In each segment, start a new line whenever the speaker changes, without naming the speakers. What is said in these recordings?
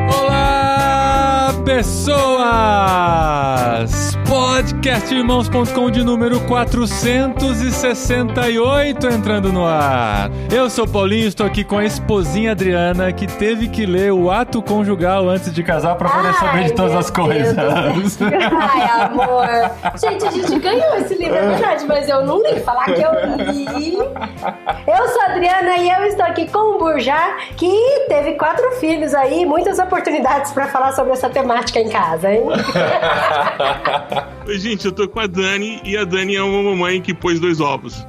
Olá, pessoas! Podcastirmãos.com de número 468 entrando no ar. Eu sou o Paulinho, estou aqui com a esposinha Adriana, que teve que ler o ato conjugal antes de casar para poder saber de todas as coisas.
Ai, amor. Gente, a gente ganhou esse livro, é verdade, mas eu não li. Falar que eu li. Eu sou a Adriana e eu estou aqui com o Burjá, que teve 4 filhos aí, muitas oportunidades para falar sobre essa temática em casa, hein?
Oi, gente, eu tô com a Dani e a Dani é uma mamãe que pôs 2 ovos.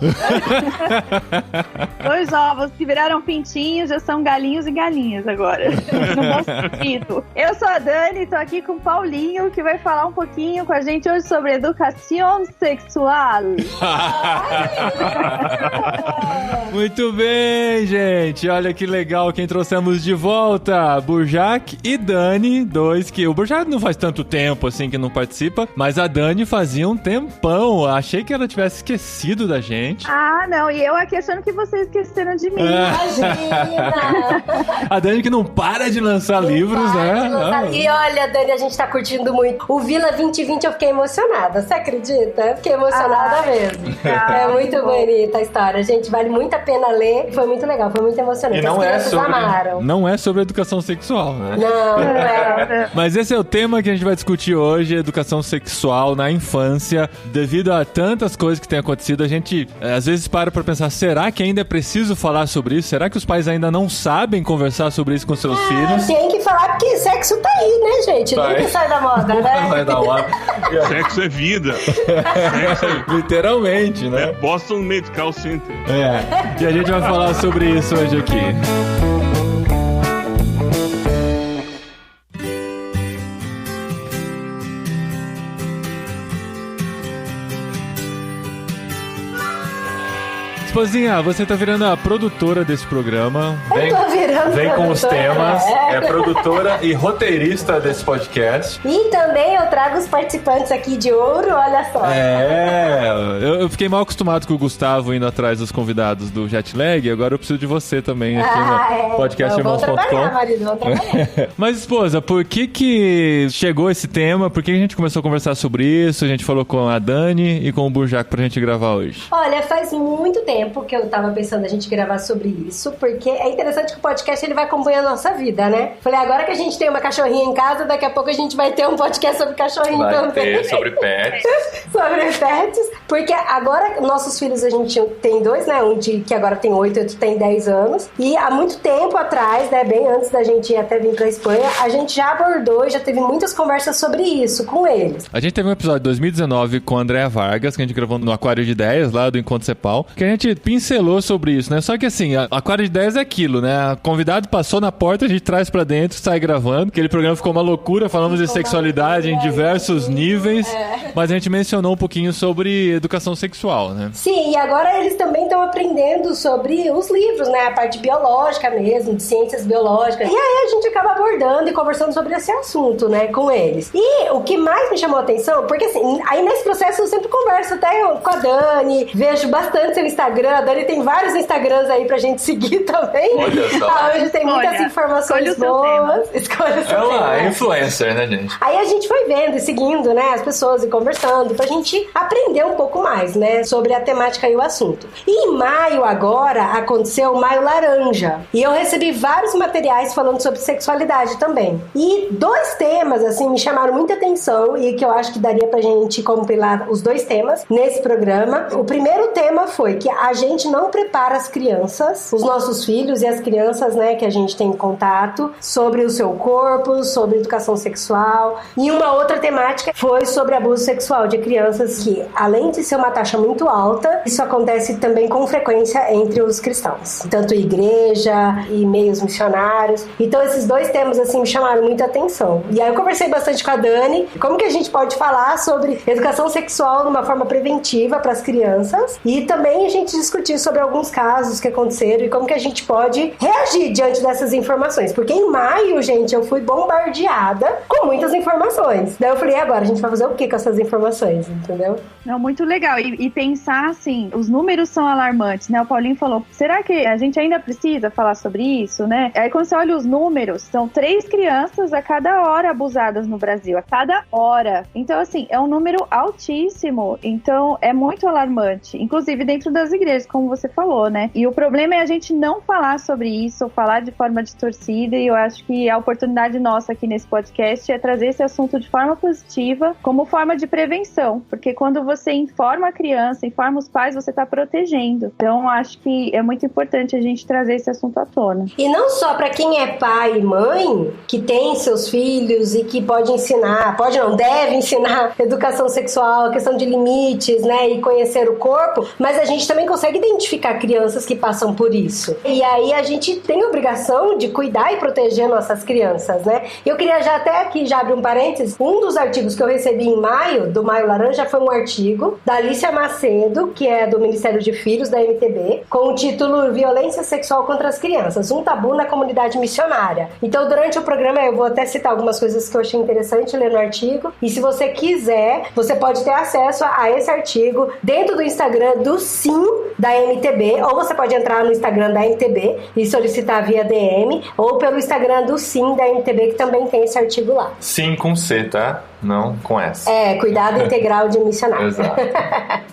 2 ovos que viraram pintinhos, já são galinhos e galinhas agora. No bom sentido. Eu sou a Dani, tô aqui com o Paulinho, que vai falar um pouquinho com a gente hoje sobre educação sexual.
Muito bem, gente. Olha que legal quem trouxemos de volta. Burjac e Dani, dois que... O Burjac não faz tanto tempo assim que não participa, mas a Dani fazia um tempão. Achei que ela tivesse esquecido da gente.
Ah, não. E eu aqui achando que vocês esqueceram de mim.
Imagina!
A Dani que não para de lançar livros, né?
E olha, Dani, a gente tá curtindo muito. O Vila 2020 eu fiquei emocionada. Você acredita? Eu fiquei emocionada mesmo. É muito bonita a história. Gente, vale muito a pena ler. Foi muito legal, foi muito emocionante.
E não
amaram.
Não é sobre educação sexual, né?
Não é.
Mas esse é o tema que a gente vai discutir hoje, educação sexual na infância. Devido a tantas coisas que têm acontecido, a gente às vezes para pra pensar, será que ainda é preciso falar sobre isso? Será que os pais ainda não sabem conversar sobre isso com seus filhos?
Tem que falar porque sexo tá aí, né, gente?
Tá
Nunca
aí.
sai da moda, né?
Vai dar uma...
Sexo é vida. Sexo
Literalmente, né?
é Boston Medical Center.
É. E a gente vai falar sobre isso hoje aqui. Esposinha, você tá virando a produtora desse programa.
Eu tô virando
Vem com os
produtora.
temas. É produtora e roteirista desse podcast.
E também eu trago os participantes aqui de ouro, olha só.
Eu fiquei mal acostumado com o Gustavo indo atrás dos convidados do Jetlag, agora eu preciso de você também aqui no podcastirmãos.com.
Vou trabalhar, marido, vou trabalhar.
Mas, esposa, por que chegou esse tema? Por que a gente começou a conversar sobre isso? A gente falou com a Dani e com o Burjac pra gente gravar hoje.
Olha, faz muito tempo que eu tava pensando a gente gravar sobre isso, porque é interessante que o podcast ele vai acompanhando a nossa vida, né? Falei, agora que a gente tem uma cachorrinha em casa, daqui a pouco a gente vai ter um podcast sobre cachorrinho também.
sobre pets.
Sobre pets, porque agora nossos filhos a gente tem 2, né? Um que agora tem 8 e outro tem 10 anos. E há muito tempo atrás, né? Bem antes da gente até vir pra Espanha, a gente já abordou e já teve muitas conversas sobre isso com eles.
A gente teve um episódio de 2019 com a Andréa Vargas, que a gente gravou no Aquário de Ideias, lá do Encontro Cepal, que a gente pincelou sobre isso, né? Só que assim, Aquário de Ideias é aquilo, né? O convidado passou na porta, a gente traz pra dentro, sai gravando. Aquele programa ficou uma loucura, falamos de sexualidade em diversos níveis, mas a gente mencionou um pouquinho sobre educação sexual, né?
Sim, e agora eles também estão aprendendo sobre os livros, né? A parte biológica mesmo, de ciências biológicas. E aí a gente acaba abordando e conversando sobre esse assunto, né? Com eles. E o que mais me chamou a atenção, porque assim, aí nesse processo eu sempre converso até com a Dani, vejo bastante seu Instagram. A Dani tem vários Instagrams aí pra gente seguir também.
Olha só.
Hoje tem muitas informações boas. Escolha o seu tema.
Influencer, né, gente?
Aí a gente foi vendo e seguindo, né, as pessoas e conversando pra gente aprender um pouco mais, né, sobre a temática e o assunto. E em maio agora aconteceu o Maio Laranja. E eu recebi vários materiais falando sobre sexualidade também. E 2 temas, assim, me chamaram muita atenção e que eu acho que daria pra gente compilar os 2 temas nesse programa. O primeiro tema foi que a gente não prepara as crianças, os nossos filhos e as crianças, né, que a gente tem contato, sobre o seu corpo, sobre educação sexual. E uma outra temática foi sobre abuso sexual de crianças, que além de ser uma taxa muito alta, isso acontece também com frequência entre os cristãos, tanto igreja e meios missionários. Então esses 2 temas assim me chamaram muita atenção. E aí eu conversei bastante com a Dani, como que a gente pode falar sobre educação sexual de uma forma preventiva para as crianças, e também a gente discutir sobre alguns casos que aconteceram e como que a gente pode reagir diante dessas informações. Porque em maio, gente, eu fui bombardeada com muitas informações. Daí eu falei, agora, a gente vai fazer o que com essas informações, entendeu?
Não, muito legal. E pensar assim, os números são alarmantes, né? O Paulinho falou, será que a gente ainda precisa falar sobre isso, né? Aí quando você olha os números, são 3 crianças a cada hora abusadas no Brasil, a cada hora. Então, assim, é um número altíssimo. Então, é muito alarmante. Inclusive dentro das igrejas, como você falou, né? E o problema é a gente não falar sobre isso, falar de forma distorcida, e eu acho que a oportunidade nossa aqui nesse podcast é trazer esse assunto de forma positiva, como forma de prevenção, porque quando você informa a criança, informa os pais, você está protegendo. Então, acho que é muito importante a gente trazer esse assunto à tona.
E não só para quem é pai e mãe, que tem seus filhos e que pode ensinar, deve ensinar educação sexual, questão de limites, né, e conhecer o corpo, mas a gente também consegue identificar crianças que passam por isso. E aí a gente tem a obrigação de cuidar e proteger nossas crianças, né? Eu queria já até aqui, já abrir um parênteses, um dos artigos que eu recebi em maio, do Maio Laranja, foi um artigo da Alicia Macedo, que é do Ministério de Filhos, da MTB, com o título Violência Sexual contra as Crianças, um tabu na comunidade missionária. Então, durante o programa, eu vou até citar algumas coisas que eu achei interessante ler no artigo, e se você quiser, você pode ter acesso a esse artigo dentro do Instagram do SIM da MTB, ou você pode entrar no Instagram da MTB e solicitar via DM, ou pelo Instagram do SIM da MTB, que também tem esse artigo lá.
Sim, com C, tá? Não com S.
Cuidado integral de missionário.
Exato.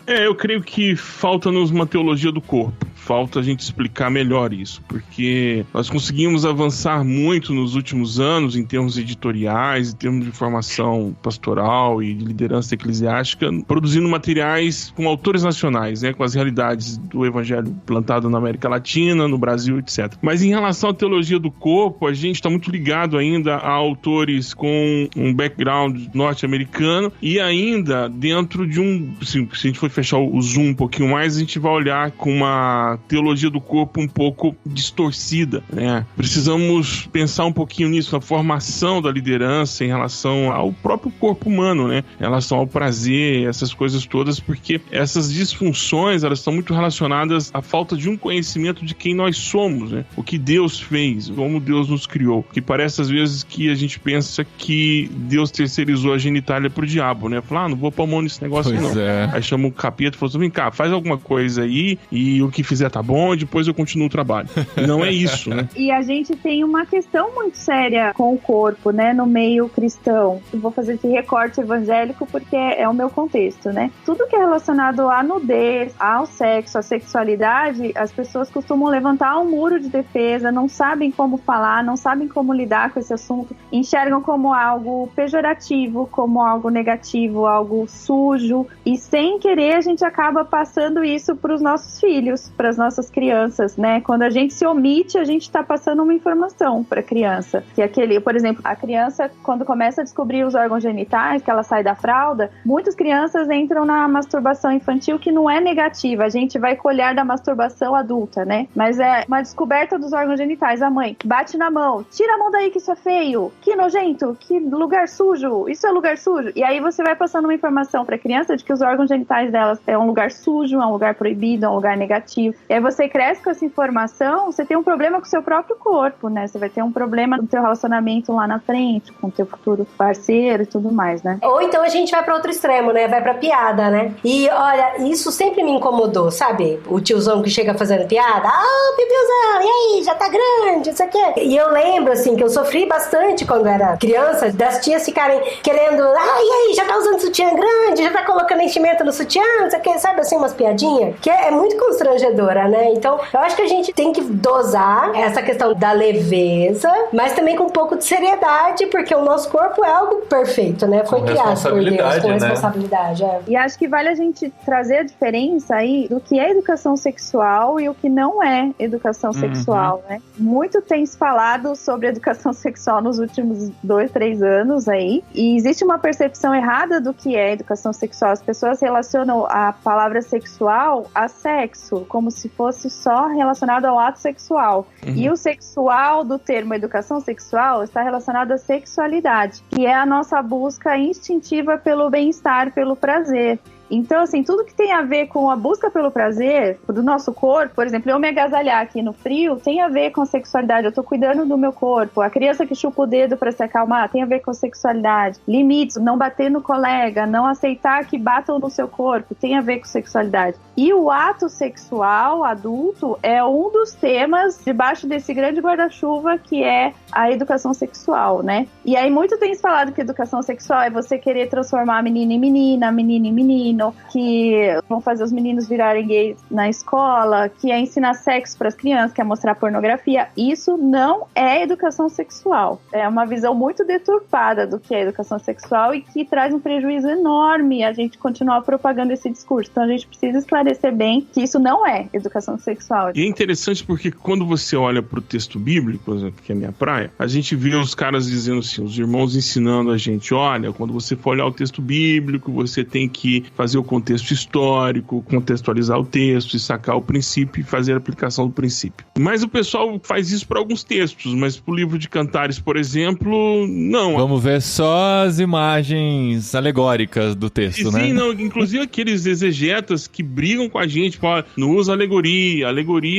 Eu creio que falta-nos uma teologia do corpo. Falta a gente explicar melhor isso, porque nós conseguimos avançar muito nos últimos anos em termos editoriais, em termos de formação pastoral e de liderança eclesiástica, produzindo materiais com autores nacionais, né, com as realidades do evangelho plantado na América Latina, no Brasil, etc. Mas em relação à teologia do corpo, a gente está muito ligado ainda a autores com um background norte-americano e ainda dentro de se a gente for fechar o zoom um pouquinho mais, a gente vai olhar com uma teologia do corpo um pouco distorcida, né? Precisamos pensar um pouquinho nisso, a formação da liderança em relação ao próprio corpo humano, né? Em relação ao prazer, essas coisas todas, porque essas disfunções, elas estão muito relacionadas à falta de um conhecimento de quem nós somos, né? O que Deus fez, como Deus nos criou, que parece às vezes que a gente pensa que Deus terceirizou a genitália pro diabo, né? Fala, não vou pôr a mão nesse negócio
pois
não.
É.
Aí chama o capeta e fala assim, vem cá, faz alguma coisa aí e o que fizer tá bom, depois eu continuo o trabalho. Não é isso, né?
E a gente tem uma questão muito séria com o corpo, né, no meio cristão. Eu vou fazer esse recorte evangélico porque é o meu contexto, né? Tudo que é relacionado à nudez, ao sexo, à sexualidade, as pessoas costumam levantar um muro de defesa, não sabem como falar, não sabem como lidar com esse assunto, enxergam como algo pejorativo, como algo negativo, algo sujo, e sem querer a gente acaba passando isso para os nossos filhos, para as nossas crianças, né? Quando a gente se omite, a gente está passando uma informação para a criança. Que aquele, por exemplo, a criança, quando começa a descobrir os órgãos genitais, que ela sai da fralda, muitas crianças entram na masturbação infantil que não é negativa. A gente vai colher da masturbação adulta, né? Mas é uma descoberta dos órgãos genitais. A mãe bate na mão, tira a mão daí que isso é feio, que nojento, que lugar sujo, isso é lugar sujo. E aí você vai passando uma informação para a criança de que os órgãos genitais delas é um lugar sujo, é um lugar proibido, é um lugar negativo. E aí você cresce com essa informação, você tem um problema com o seu próprio corpo, né? Você vai ter um problema no teu relacionamento lá na frente, com o teu futuro parceiro e tudo mais, né?
Ou então a gente vai pra outro extremo, né? Vai pra piada, né? E olha, isso sempre me incomodou, sabe? O tiozão que chega fazendo piada, pipiozão, e aí, já tá grande, isso aqui. E eu lembro, assim, que eu sofri bastante quando era criança, das tias ficarem querendo, e aí, já tá usando sutiã grande, já tá colocando enchimento no sutiã, não sei o que, sabe, assim, umas piadinhas, que é muito constrangedora, né? Então, eu acho que a gente tem que dosar essa questão da leveza, mas também com um pouco de seriedade, porque o nosso corpo é algo perfeito, né? Foi criado por Deus, com responsabilidade. É.
E acho que vale a gente trazer a diferença aí do que é educação sexual e o que não é educação sexual, né? Muito tem se falado sobre educação sexual nos últimos 2-3 anos aí, e existe uma percepção errada do que é educação sexual. As pessoas relacionam a palavra sexual a sexo, como se fosse só relacionado ao ato sexual. E o sexual do termo educação sexual está relacionado à sexualidade, que é a nossa busca instintiva pelo bem-estar, pelo prazer. Então, assim, tudo que tem a ver com a busca pelo prazer do nosso corpo, por exemplo, eu me agasalhar aqui no frio, tem a ver com sexualidade, eu tô cuidando do meu corpo. A criança que chupa o dedo pra se acalmar, tem a ver com sexualidade. Limites, não bater no colega, não aceitar que batam no seu corpo, tem a ver com sexualidade. E o ato sexual adulto é um dos temas debaixo desse grande guarda-chuva que é a educação sexual, né? E aí muito tem se falado que educação sexual é você querer transformar a menina em menina, a menina em menino, que vão fazer os meninos virarem gays na escola, que é ensinar sexo para as crianças, que é mostrar pornografia. Isso não é educação sexual. É uma visão muito deturpada do que é educação sexual e que traz um prejuízo enorme a gente continuar propagando esse discurso. Então a gente precisa esclarecer bem que isso não é educação sexual.
E é interessante porque quando você olha para o texto bíblico, por exemplo, que é a minha praia, a gente vê os caras dizendo assim, os irmãos ensinando a gente, olha, quando você for olhar o texto bíblico, você tem que fazer o contexto histórico, contextualizar o texto e sacar o princípio e fazer a aplicação do princípio. Mas o pessoal faz isso para alguns textos, mas para o livro de Cantares, por exemplo, não.
Vamos ver só as imagens alegóricas do texto, né?
Sim, não, inclusive aqueles exegetas que brigam com a gente, fala, não usa alegoria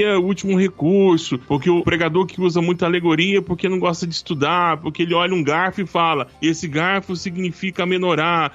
é o último recurso, porque o pregador que usa muita alegoria porque não gosta de estudar, porque ele olha um garfo e fala, esse garfo significa menorá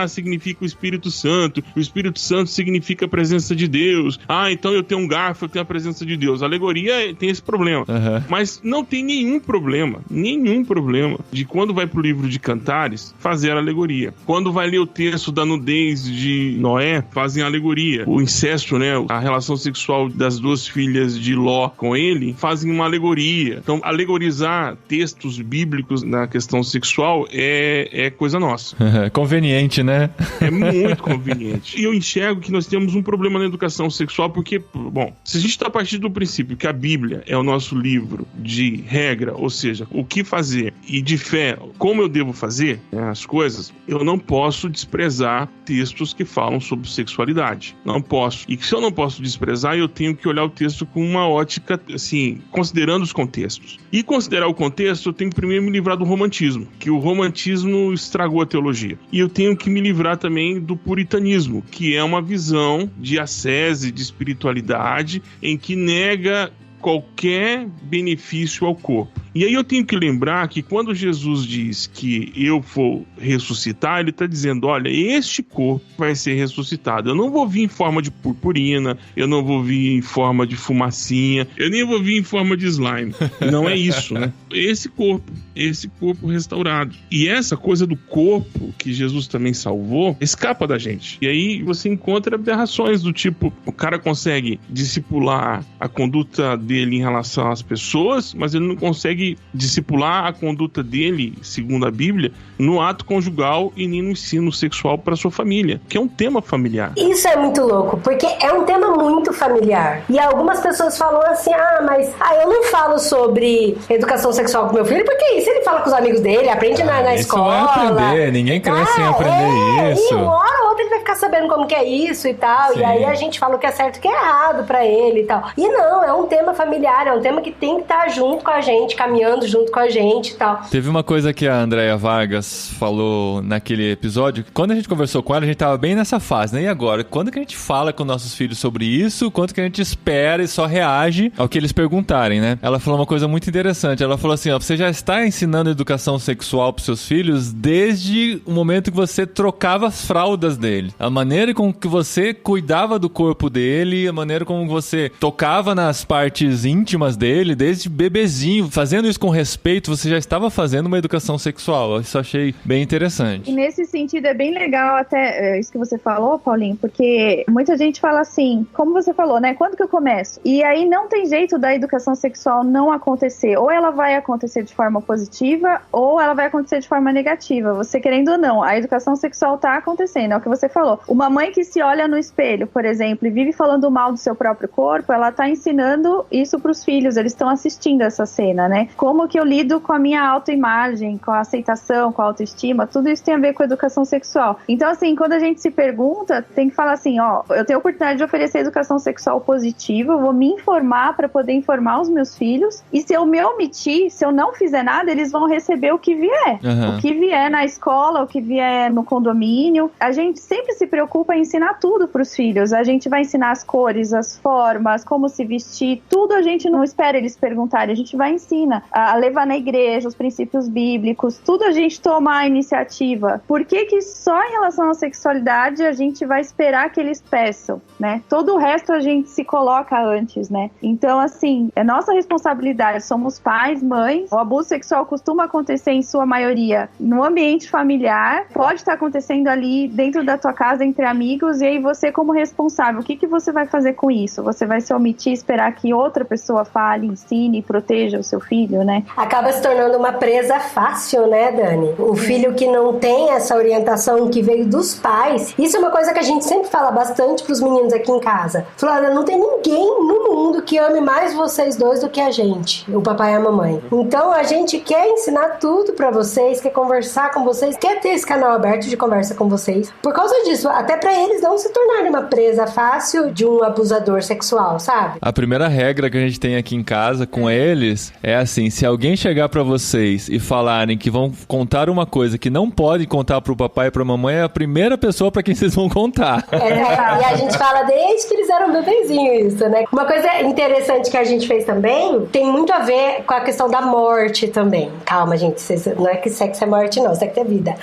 significa o Espírito Santo significa a presença de Deus, então eu tenho um garfo, eu tenho a presença de Deus. A alegoria tem esse problema, mas não tem nenhum problema de quando vai pro livro de Cantares fazer a alegoria. Quando vai ler o texto da nudez de Noé, fazem a alegoria. O incesto, né, a relação sexual das duas filhas de Ló com ele, fazem uma alegoria. Então, alegorizar textos bíblicos na questão sexual é coisa nossa.
Conveniente, né?
É muito conveniente. E eu enxergo que nós temos um problema na educação sexual porque, bom, se a gente está a partir do princípio que a Bíblia é o nosso livro de regra, ou seja, o que fazer e de fé, como eu devo fazer, né, as coisas, eu não posso desprezar textos que falam sobre sexualidade. Não posso. E se eu não posso desprezar, eu tenho que olhar o texto com uma ótica, assim, considerando os contextos. E considerar o contexto, eu tenho que primeiro me livrar do romantismo, que o romantismo estragou a teologia. E eu tenho que me livrar também do puritanismo, que é uma visão de ascese, de espiritualidade, em que nega qualquer benefício ao corpo. E aí eu tenho que lembrar que quando Jesus diz que eu vou ressuscitar, ele está dizendo, olha, este corpo vai ser ressuscitado. Eu não vou vir em forma de purpurina, eu não vou vir em forma de fumacinha, eu nem vou vir em forma de slime. Não é isso, né? Esse corpo restaurado. E essa coisa do corpo que Jesus também salvou, escapa da gente. E aí você encontra aberrações do tipo, o cara consegue discipular a conduta dele em relação às pessoas, mas ele não consegue discipular a conduta dele, segundo a Bíblia, no ato conjugal e nem no ensino sexual para sua família, que é um tema familiar.
Isso é muito louco, porque é um tema muito familiar. E algumas pessoas falam assim, mas eu não falo sobre educação sexual com meu filho, porque isso ele fala com os amigos dele, aprende na escola.
Isso vai aprender, ninguém cresce sem aprender isso.
E uma hora ou outra ele vai ficar sabendo como que é isso e tal, Sim. E aí a gente fala o que é certo e o que é errado pra ele e tal. E não, é um tema familiar, é um tema que tem que estar junto com a gente, caminhando junto com a gente e tal.
Teve uma coisa que a Andréia Vargas falou naquele episódio, que quando a gente conversou com ela, a gente tava bem nessa fase, né? E agora? Quando que a gente fala com nossos filhos sobre isso? Quanto que a gente espera e só reage ao que eles perguntarem, né? Ela falou uma coisa muito interessante. Ela falou assim, você já está ensinando educação sexual pros seus filhos desde o momento que você trocava as fraldas dele. A maneira com que você cuidava do corpo dele, a maneira como você tocava nas partes íntimas dele, desde bebezinho. Fazendo isso com respeito, você já estava fazendo uma educação sexual. Isso eu achei bem interessante.
E nesse sentido é bem legal até isso que você falou, Paulinho, porque muita gente fala assim, como você falou, né? Quando que eu começo? E aí não tem jeito da educação sexual não acontecer. Ou ela vai acontecer de forma positiva, ou ela vai acontecer de forma negativa. Você querendo ou não, a educação sexual tá acontecendo, é o que você falou. Uma mãe que se olha no espelho, por exemplo, e vive falando mal do seu próprio corpo, ela tá ensinando isso pros filhos, eles estão assistindo essa cena, né? Como que eu lido com a minha autoimagem, com a aceitação, com a autoestima, tudo isso tem a ver com a educação sexual. Então, assim, quando a gente se pergunta, tem que falar assim, eu tenho a oportunidade de oferecer educação sexual positiva, eu vou me informar para poder informar os meus filhos, e se eu me omitir, se eu não fizer nada, eles vão receber o que vier. O que vier na escola, o que vier no condomínio. A gente sempre se preocupa em ensinar tudo para os filhos. A gente vai ensinar as cores, as formas, como se vestir, tudo a gente não espera eles perguntarem, a gente vai ensinar a levar na igreja, os princípios bíblicos, tudo a gente toma a iniciativa. Por que só em relação à sexualidade a gente vai esperar que eles peçam, né? Todo o resto a gente se coloca antes, né? Então, assim, é nossa responsabilidade, somos pais, mães, o abuso sexual costuma acontecer em sua maioria no ambiente familiar, pode estar acontecendo ali dentro da tua casa, entre amigos, e aí você como responsável, o que você vai fazer com isso? Você vai se omitir, esperar que outra pessoa fale, ensine, proteja o seu filho, né?
Acaba se tornando uma presa fácil, né, Dani? O filho que não tem essa orientação que veio dos pais, isso é uma coisa que a gente sempre fala bastante pros meninos aqui em casa. Flora, não tem ninguém no mundo que ame mais vocês dois do que a gente, o papai e a mamãe. Então a gente quer ensinar tudo pra vocês, quer conversar com vocês, quer ter esse canal aberto de conversa com vocês. Por causa disso, até pra eles não se tornarem uma presa fácil de um abusador sexual, sabe?
A primeira regra que a gente tem aqui em casa com eles é assim, se alguém chegar pra vocês e falarem que vão contar uma coisa que não pode contar pro papai e pra mamãe, é a primeira pessoa pra quem vocês vão contar.
E a gente fala desde que eles eram bebezinho isso, né? Uma coisa interessante que a gente fez também tem muito a ver com a questão da morte também. Calma, gente, não é que sexo é morte não, sexo é vida.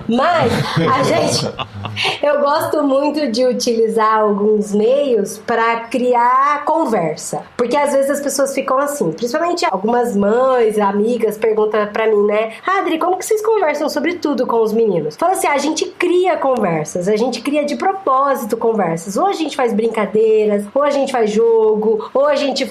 Mas a gente... Eu gosto muito de utilizar alguns meios pra criar conversa. Porque às vezes as pessoas ficam assim, principalmente algumas mães, amigas perguntam pra mim, né? Adri, como que vocês conversam sobre tudo com os meninos? Fala assim, a gente cria conversas, a gente cria de propósito conversas. Ou a gente faz brincadeiras, ou a gente faz jogo, ou a gente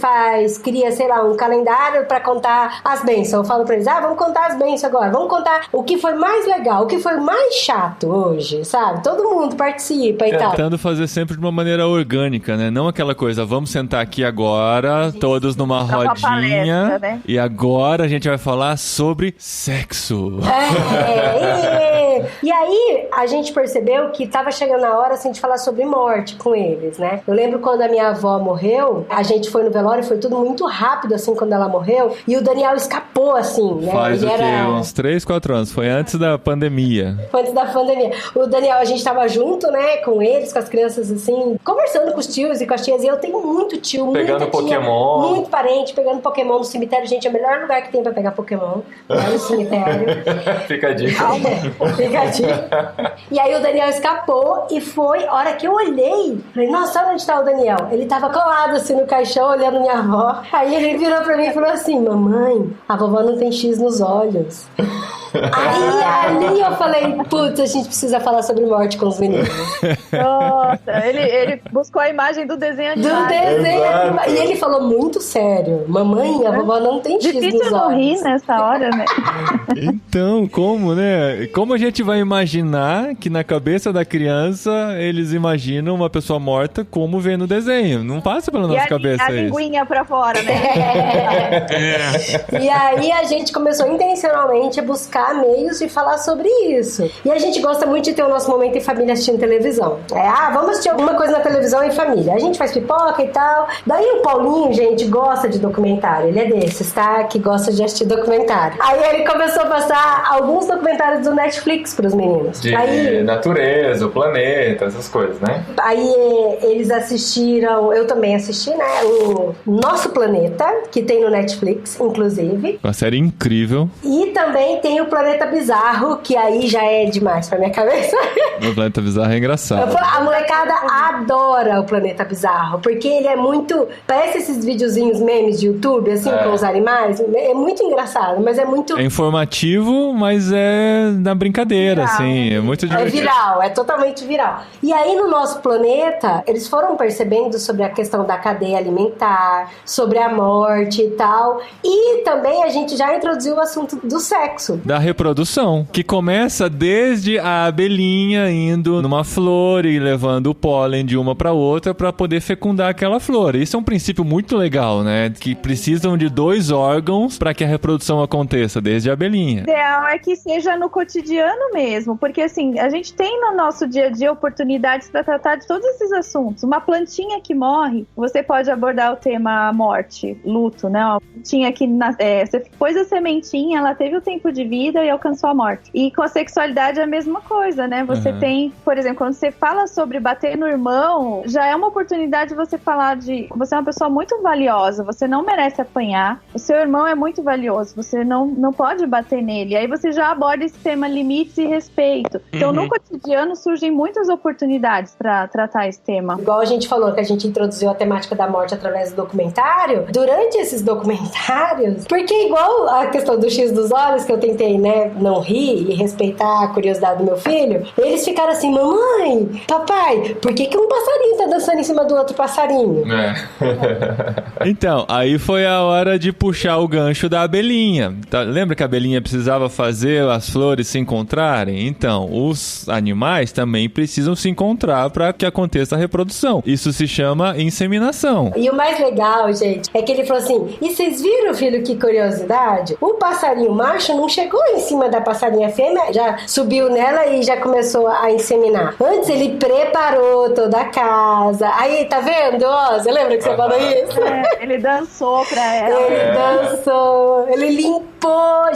cria, sei lá, um calendário pra contar as bênçãos. Eu falo pra eles, vamos contar as bênçãos agora, vamos contar o que foi mais legal, o que foi mais chato hoje, sabe? Todo mundo participa e tal.
Tentando fazer sempre de uma maneira orgânica, né? Não aquela coisa, vamos sentar aqui agora, todos numa rodinha, palestra, né? E agora a gente vai falar sobre sexo.
E aí, a gente percebeu que tava chegando a hora, assim, de falar sobre morte com eles, né? Eu lembro quando a minha avó morreu, a gente foi no velório, foi tudo muito rápido, assim, quando ela morreu, e o Daniel escapou, assim, né?
Faz o quê? Uns 3, 4 anos. Foi antes da pandemia.
Foi antes da pandemia. O Daniel, a gente tava junto, né, com eles, com as crianças, assim, conversando com os tios e com as tias, e eu tenho muito tio,
pegando Pokémon.
Muito parente, pegando Pokémon no cemitério. Gente, é o melhor lugar que tem pra pegar Pokémon, é no cemitério.
Fica a dica.
Fica a dica. E aí o Daniel escapou e foi, a hora que eu olhei, falei, nossa, onde tá o Daniel? Ele tava colado assim no caixão, olhando minha avó. Aí ele virou pra mim e falou assim, mamãe, a vovó não tem X nos olhos. Aí ali eu falei, putz, a gente precisa falar sobre morte com os meninos.
Nossa, ele buscou a imagem do desenho animado.
Do desenho animado. E ele falou muito sério, mamãe, a vovó não tem X nos olhos.
Difícil não rir nessa hora, né?
Então, como, né? Como a gente vai imaginar que na cabeça da criança eles imaginam uma pessoa morta como vê no desenho? Não passa pela nossa cabeça isso.
A linguinha pra fora, né?
E aí a gente começou intencionalmente a buscar meios de falar sobre isso. E a gente gosta muito de ter o nosso momento em família assistindo televisão. Vamos assistir alguma coisa na televisão em família. A gente faz pipoca e tal. Daí o Paulinho, gente, gosta de documentário. Ele é desses, tá? Que gosta de assistir documentário. Aí ele começou a passar alguns documentários do Netflix pros meninos.
De natureza, o planeta, essas coisas, né?
Aí eles assistiram, eu também assisti, né? O Nosso Planeta, que tem no Netflix, inclusive.
Uma série incrível.
E também tem o Planeta Bizarro, que aí já é demais pra minha cabeça.
O Planeta Bizarro é engraçado.
A molecada adora o Planeta Bizarro, porque ele é muito... Parece esses videozinhos memes de YouTube, assim, com os animais. É muito engraçado, mas é muito...
É informativo, mas é na brincadeira, viral, assim. É muito divertido.
É viral, é totalmente viral. E aí, no Nosso Planeta, eles foram percebendo sobre a questão da cadeia alimentar, sobre a morte e tal. E também a gente já introduziu o assunto do sexo.
Da reprodução, que começa desde a abelhinha indo numa flor e levando o pólen de uma para outra para poder fecundar aquela flor. Isso é um princípio muito legal, né? Que precisam de 2 órgãos para que a reprodução aconteça, desde a abelhinha.
O ideal é que seja no cotidiano cuidando mesmo, porque assim, a gente tem no nosso dia a dia oportunidades para tratar de todos esses assuntos. Uma plantinha que morre, você pode abordar o tema morte, luto, né? Uma plantinha que você pôs a sementinha, ela teve o tempo de vida e alcançou a morte. E com a sexualidade é a mesma coisa, né? Você tem, por exemplo, quando você fala sobre bater no irmão, já é uma oportunidade de você falar de... Você é uma pessoa muito valiosa, você não merece apanhar, o seu irmão é muito valioso, você não pode bater nele. Aí você já aborda esse tema limites e respeito. Então, no cotidiano surgem muitas oportunidades para tratar esse tema.
Igual a gente falou que a gente introduziu a temática da morte através do documentário, durante esses documentários, porque igual a questão do X dos olhos, que eu tentei, né, não rir e respeitar a curiosidade do meu filho, eles ficaram assim, mamãe, papai, por que um passarinho tá dançando em cima do outro passarinho?
Então, aí foi a hora de puxar o gancho da abelhinha. Lembra que a abelhinha precisava fazer as flores se encontrarem? Então, os animais também precisam se encontrar para que aconteça a reprodução. Isso se chama inseminação.
E o mais legal, gente, é que ele falou assim, e vocês viram, filho, que curiosidade? O passarinho macho não chegou em cima da passarinha fêmea, já subiu nela e já começou a inseminar. Antes ele preparou toda a casa. Aí, tá vendo? Você lembra que você falou isso?
Ele dançou pra ela.
Ele dançou, ele limpou.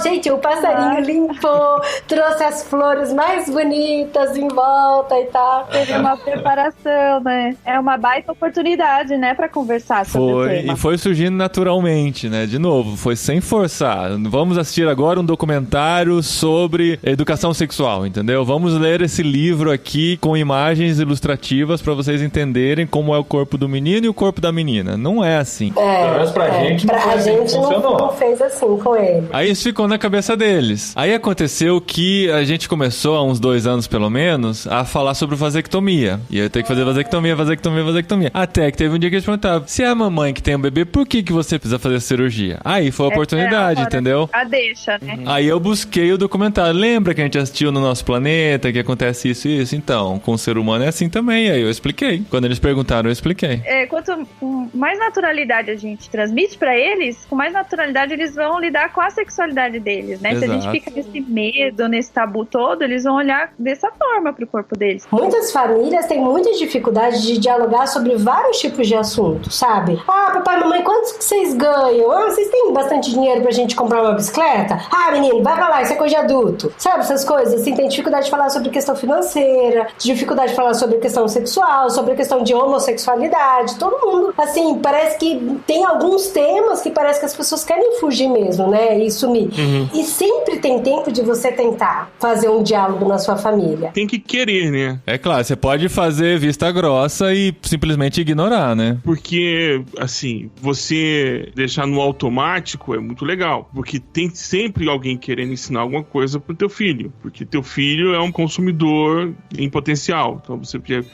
Gente, o passarinho limpou, trouxe as flores mais bonitas em volta e tal.
Teve uma preparação, né? É uma baita oportunidade, né, pra conversar sobre o tema.
E foi surgindo naturalmente, né? De novo, foi sem forçar. Vamos assistir agora um documentário sobre educação sexual, entendeu? Vamos ler esse livro aqui com imagens ilustrativas pra vocês entenderem como é o corpo do menino e o corpo da menina. Não é assim.
Pelo menos pra gente não
a gente não fez assim com ele.
Aí isso ficou na cabeça deles. Aí aconteceu que a gente começou, há uns 2 anos pelo menos, a falar sobre vasectomia. E eu tenho que fazer vasectomia. Até que teve um dia que eles perguntavam, se é a mamãe que tem um bebê, por que você precisa fazer cirurgia? Aí foi a oportunidade, entendeu?
A deixa, né?
Aí eu busquei o documentário. Lembra que a gente assistiu no Nosso Planeta, que acontece isso e isso? Então, com o ser humano é assim também. Aí eu expliquei. Quando eles perguntaram, eu expliquei.
Quanto mais naturalidade a gente transmite pra eles, com mais naturalidade eles vão lidar com a sexualidade deles, né?
Exato.
Se a gente fica nesse medo, nesse tabu todo, eles vão olhar dessa forma pro corpo deles.
Muitas famílias têm muita dificuldade de dialogar sobre vários tipos de assuntos, sabe? Ah, papai, mamãe, quantos que vocês ganham? Ah, vocês têm bastante dinheiro pra gente comprar uma bicicleta? Ah, menino, vai pra lá, isso é coisa de adulto. Sabe, essas coisas, assim, tem dificuldade de falar sobre questão financeira, dificuldade de falar sobre questão sexual, sobre questão de homossexualidade, todo mundo, assim, parece que tem alguns temas que parece que as pessoas querem fugir mesmo, né, e sumir. E sempre tem tempo de você tentar fazer um diálogo na sua família.
Tem que querer, né?
É claro, você pode fazer vista grossa e simplesmente ignorar, né?
Porque, assim, você deixar no automático é muito legal. Porque tem sempre alguém querendo ensinar alguma coisa pro teu filho. Porque teu filho é um consumidor em potencial. Então,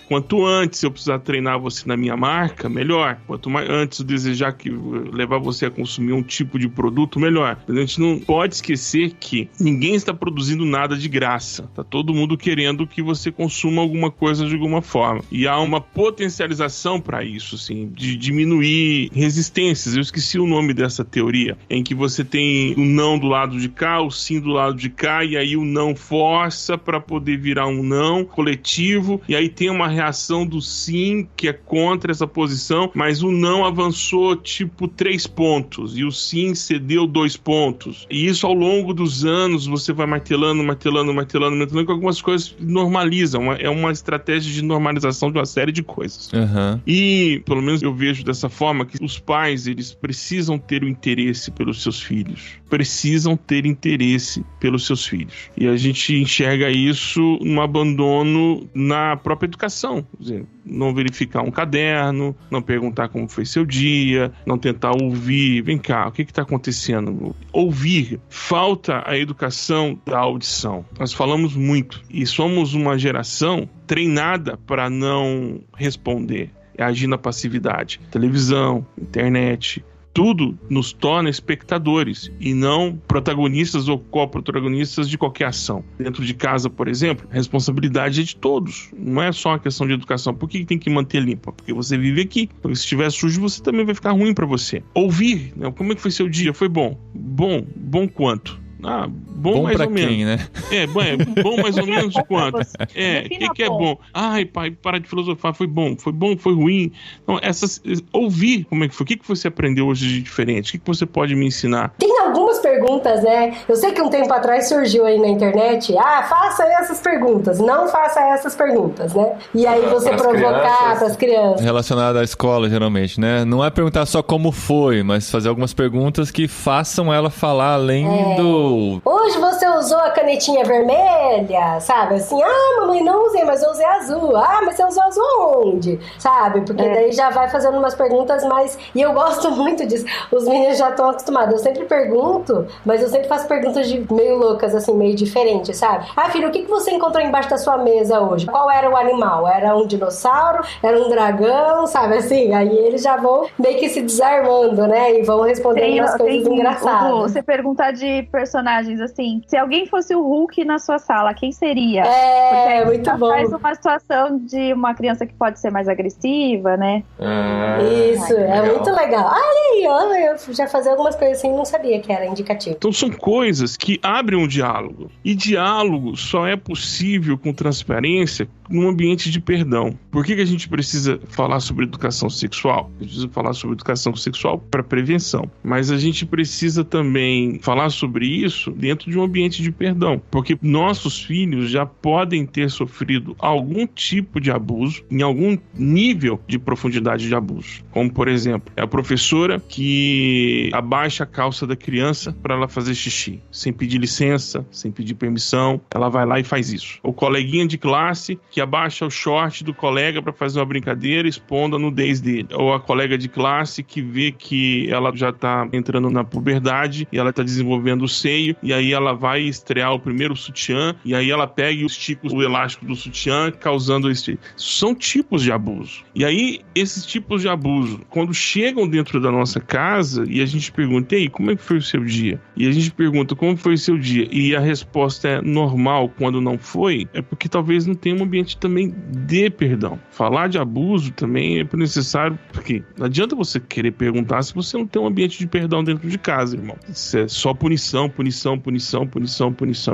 quanto antes eu precisar treinar você na minha marca, melhor. Quanto mais antes eu desejar levar você a consumir um tipo de produto, melhor. A gente não pode esquecer que ninguém está produzindo nada de graça. Tá todo mundo querendo que você consuma alguma coisa de alguma forma. E há uma potencialização para isso, assim, de diminuir resistências. Eu esqueci o nome dessa teoria, em que você tem o não do lado de cá, o sim do lado de cá, e aí o não força para poder virar um não coletivo, e aí tem uma reação do sim, que é contra essa posição, mas o não avançou tipo 3 pontos, e o sim cedeu 2 pontos. E isso ao longo dos anos, você vai martelando, que algumas coisas normalizam. É uma estratégia de normalização de uma série de coisas. E, pelo menos eu vejo dessa forma, que os pais, eles precisam ter o interesse pelos seus filhos. E a gente enxerga isso no abandono na própria educação. Quer dizer, não verificar um caderno, não perguntar como foi seu dia, não tentar ouvir, vem cá, o que está acontecendo? Ouvir. Falta a educação da audição. Nós falamos muito e somos uma geração treinada para não responder, agir na passividade. Televisão, internet, tudo nos torna espectadores e não protagonistas ou coprotagonistas de qualquer ação. Dentro de casa, por exemplo, a responsabilidade é de todos. Não é só uma questão de educação. Por que tem que manter limpa? Porque você vive aqui. Porque se estiver sujo, você também vai ficar ruim para você. Ouvir, né? Como é que foi seu dia? Foi bom? Bom quanto? Bom mais
pra
ou menos.
Quem, né?
Bom mais ou menos de quanto? O que é bom? Ai, pai, para de filosofar, foi bom, foi ruim. Então, ouvir como é que foi, o que você aprendeu hoje de diferente, o que você pode me ensinar?
Tem algumas perguntas, né? Eu sei que um tempo atrás surgiu aí na internet, faça essas perguntas, não faça essas perguntas, né? E aí você provocar para as crianças.
Relacionada à escola, geralmente, né? Não é perguntar só como foi, mas fazer algumas perguntas que façam ela falar além do...
Hoje você usou a canetinha vermelha, sabe? Assim, mamãe, não usei, mas eu usei azul. Mas você usou azul onde? Sabe? Porque daí já vai fazendo umas perguntas mais... E eu gosto muito disso. Os meninos já estão acostumados. Eu sempre pergunto, mas eu sempre faço perguntas meio loucas, assim, meio diferentes, sabe? Filho, o que você encontrou embaixo da sua mesa hoje? Qual era o animal? Era um dinossauro? Era um dragão? Sabe assim? Aí eles já vão meio que se desarmando, né? E vão respondendo as coisas engraçadas.
Você perguntar de personagens, assim, se alguém fosse o Hulk na sua sala, quem seria?
Muito bom.
Faz uma situação de uma criança que pode ser mais agressiva, né?
Isso, legal. Muito legal. Eu já fazia algumas coisas assim, não sabia que era indicativo.
Então são coisas que abrem um diálogo. E diálogo só é possível com transparência num ambiente de perdão. Por que a gente precisa falar sobre educação sexual? A gente precisa falar sobre educação sexual para prevenção. Mas a gente precisa também falar sobre isso dentro de um ambiente de perdão. Porque nossos filhos já podem ter sofrido algum tipo de abuso, em algum nível de profundidade de abuso. Como, por exemplo, é a professora que abaixa a calça da criança para ela fazer xixi, sem pedir licença, sem pedir permissão, ela vai lá e faz isso. O coleguinha de classe que abaixa o short do colega para fazer uma brincadeira expondo a nudez dele. Ou a colega de classe que vê que ela já tá entrando na puberdade e ela tá desenvolvendo o seio, e aí ela vai estrear o primeiro sutiã, e aí ela pega e estica o elástico do sutiã, causando esse... São tipos de abuso. E aí, esses tipos de abuso, quando chegam dentro da nossa casa e a gente pergunta, ei, como é que foi o seu dia? E a gente pergunta, como foi o seu dia? E a resposta é normal quando não foi, é porque talvez não tenha um ambiente também de perdão. Falar de abuso também é necessário, porque não adianta você querer perguntar se você não tem um ambiente de perdão dentro de casa, irmão. Se é só punição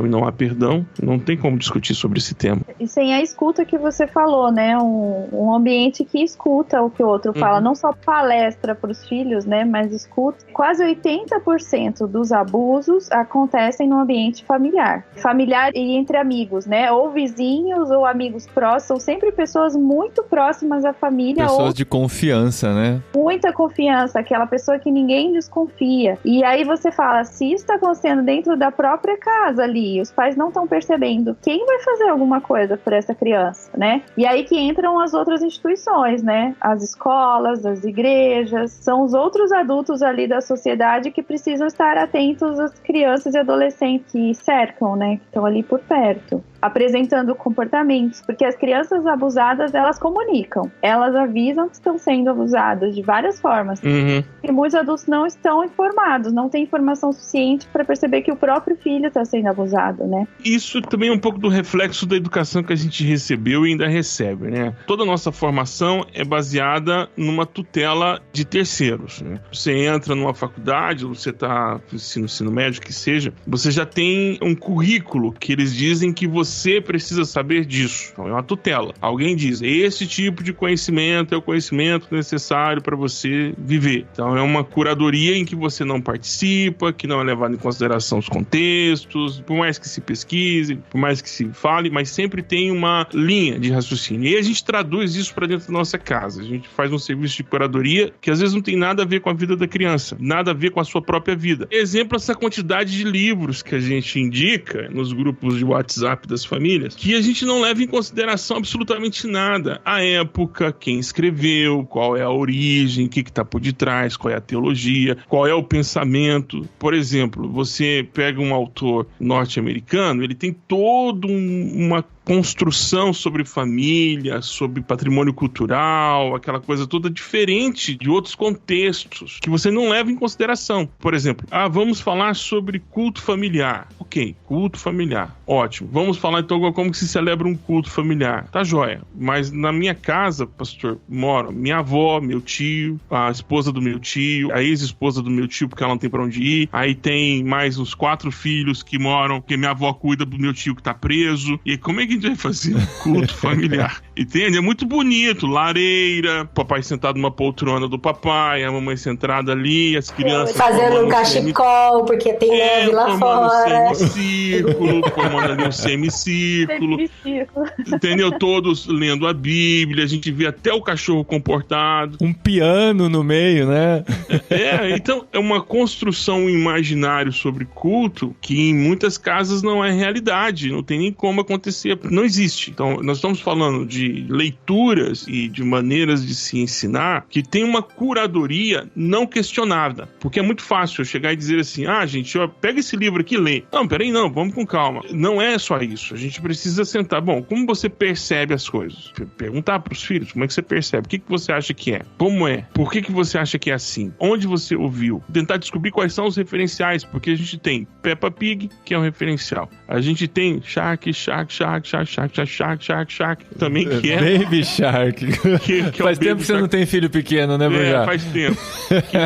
e não há perdão, não tem como discutir sobre esse tema.
E sem a escuta que você falou, né? Um ambiente que escuta o que o outro fala, não só palestra para os filhos, né? Mas escuta. Quase 80% dos abusos acontecem no ambiente familiar. Familiar e entre amigos, né? Ou vizinhos ou amigos próximos, são sempre pessoas muito próximas à família.
Pessoas de confiança, né?
Muita confiança, aquela pessoa que ninguém desconfia. E aí você fala, se isso está acontecendo dentro da própria casa ali, os pais não estão percebendo, quem vai fazer alguma coisa por essa criança, né? E aí que entram as outras instituições, né? As escolas, as igrejas, são os outros adultos ali da sociedade que precisam estar atentos às crianças e adolescentes que cercam, né? Que estão ali por perto, apresentando comportamentos, porque as crianças abusadas, elas comunicam, elas avisam que estão sendo abusadas de várias formas. E muitos adultos não estão informados, não têm informação suficiente para perceber que o próprio filho está sendo abusado, né?
Isso também é um pouco do reflexo da educação que a gente recebeu e ainda recebe, né? Toda a nossa formação é baseada numa tutela de terceiros, né? Você entra numa faculdade, você está no ensino médio, que seja, você já tem um currículo que eles dizem que você precisa saber disso. Então, é uma tutela. Alguém diz, esse tipo de conhecimento é o conhecimento necessário para você viver. Então, é uma curadoria em que você não participa, que não é levado em consideração os contextos, por mais que se pesquise, por mais que se fale, mas sempre tem uma linha de raciocínio. E a gente traduz isso para dentro da nossa casa. A gente faz um serviço de curadoria que às vezes não tem nada a ver com a vida da criança, nada a ver com a sua própria vida. Exemplo, essa quantidade de livros que a gente indica nos grupos de WhatsApp das famílias, que a gente não leva em consideração absolutamente nada. A época, quem escreveu, qual é a origem, o que está por detrás, qual é a teologia, qual é o pensamento. Por exemplo, você pega um autor norte-americano, ele tem toda uma construção sobre família, sobre patrimônio cultural, aquela coisa toda diferente de outros contextos que você não leva em consideração. Por exemplo, vamos falar sobre culto familiar. Ok, culto familiar, ótimo. Vamos falar então como que se celebra um culto familiar. Tá joia, mas na minha casa, pastor, moram minha avó, meu tio, a esposa do meu tio, a ex-esposa do meu tio, porque ela não tem pra onde ir. Aí tem mais uns 4 filhos que moram, porque minha avó cuida do meu tio que tá preso. E como é que a gente vai fazer um culto familiar? Entende? É muito bonito. Lareira, papai sentado numa poltrona do papai, a mamãe sentada ali, as crianças
fazendo um cachecol, porque tem neve lá fora.
Formando ali um semicírculo. Entendeu? Todos lendo a Bíblia, a gente vê até o cachorro comportado.
Um piano no meio, né?
Então é uma construção imaginário sobre culto que em muitas casas não é realidade, não tem nem como acontecer, não existe. Então nós estamos falando de leituras e de maneiras de se ensinar que tem uma curadoria não questionada, porque é muito fácil eu chegar e dizer assim, gente, pega esse livro aqui e lê. Não, peraí, não, vamos com calma. Não é só isso, a gente precisa sentar. Bom, como você percebe as coisas? Perguntar para os filhos, como é que você percebe? O que você acha que é? Como é? Por que você acha que é assim? Onde você ouviu? Tentar descobrir quais são os referenciais, porque a gente tem Peppa Pig, que é um referencial. A gente tem Shark, também que é...
Baby Shark.
Que
faz tempo que você não tem filho pequeno, né, Burjá?
Faz tempo.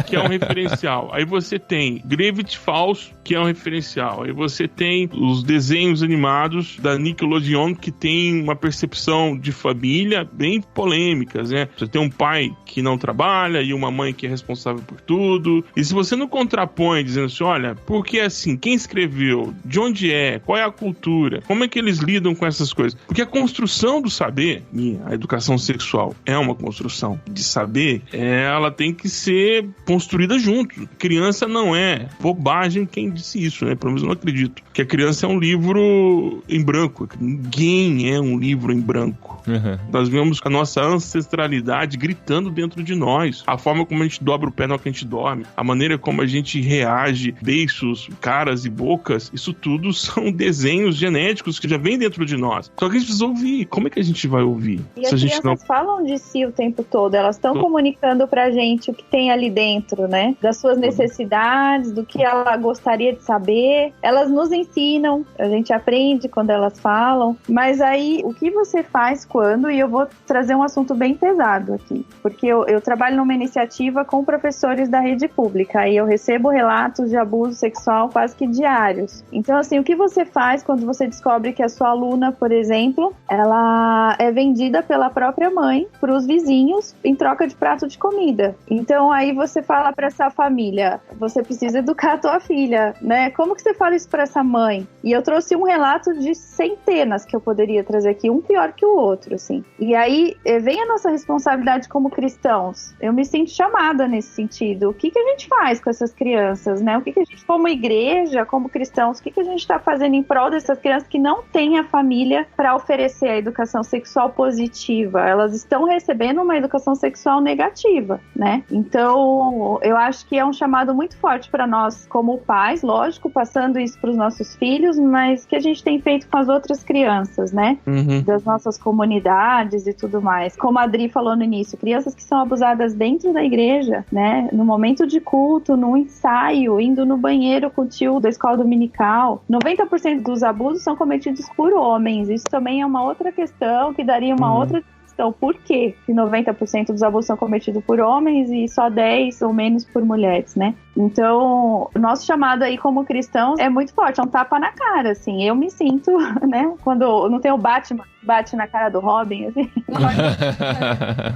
Que é um referencial. Aí você tem Gravity Falls, que é um referencial. Aí você tem os desenhos animados da Nickelodeon, que tem uma percepção de família bem polêmicas, né? Você tem um pai que não trabalha e uma mãe que é responsável por tudo. E se você não contrapõe dizendo assim, olha, por que assim? Quem escreveu? De onde é? Qual é a cultura? Como é que eles lidam com essas coisas? Porque a construção do saber, a educação sexual é uma construção de saber, ela tem que ser construída junto. Criança não é bobagem quem disse isso, né? Pelo menos eu não acredito. Que a criança é um livro em branco. Ninguém é um livro em branco. Uhum. Nós vemos a nossa ancestralidade gritando dentro de nós. A forma como a gente dobra o pé na hora que a gente dorme, a maneira como a gente reage, beiços, caras e bocas, isso tudo são desenhos genéticos que já vêm dentro de nós. Só que a gente precisa ouvir. Como é que a gente vai ouvir?
E as crianças falam de si o tempo todo. Elas estão comunicando pra gente o que tem ali dentro, né? Das suas necessidades, do que ela gostaria de saber. Elas nos ensinam, a gente aprende quando elas falam. Mas aí, o que você faz quando... E eu vou trazer um assunto bem pesado aqui. Porque eu trabalho numa iniciativa com professores da rede pública. E eu recebo relatos de abuso sexual quase que diários. Então, assim, o que você faz quando você descobre que a sua aluna, por exemplo, ela é vendida pela própria mãe para os vizinhos em troca de prato de comida? Então, aí você fala para essa família, você precisa educar a tua filha, né? Como que você fala isso para essa mãe? E eu trouxe um relato de centenas que eu poderia trazer aqui, um pior que o outro, assim. E aí, vem a nossa responsabilidade como cristãos. Eu me sinto chamada nesse sentido. O que a gente faz com essas crianças, né? O que a gente, como igreja, como cristãos, o que a gente está fazendo em prol dessas crianças que não têm a família para oferecer a educação sexual positiva? Elas estão recebendo uma educação sexual negativa, né? Então, eu acho que é um chamado muito forte para nós como pais, lógico, passando isso para os nossos filhos, mas que a gente tem feito com as outras crianças, né? Uhum. Das nossas comunidades e tudo mais. Como a Adri falou no início, crianças que são abusadas dentro da igreja, né? No momento de culto, no ensaio, indo no banheiro com o tio da escola dominical. 90% dos abusos são cometidos por homens. Isso também é uma outra questão que daria uma outra questão. Por quê que 90% dos abusos são cometidos por homens e só 10 ou menos por mulheres, né? Então, o nosso chamado aí como cristãos é muito forte, é um tapa na cara, assim. Eu me sinto, né? Quando não tem o Batman, bate na cara do Robin, assim.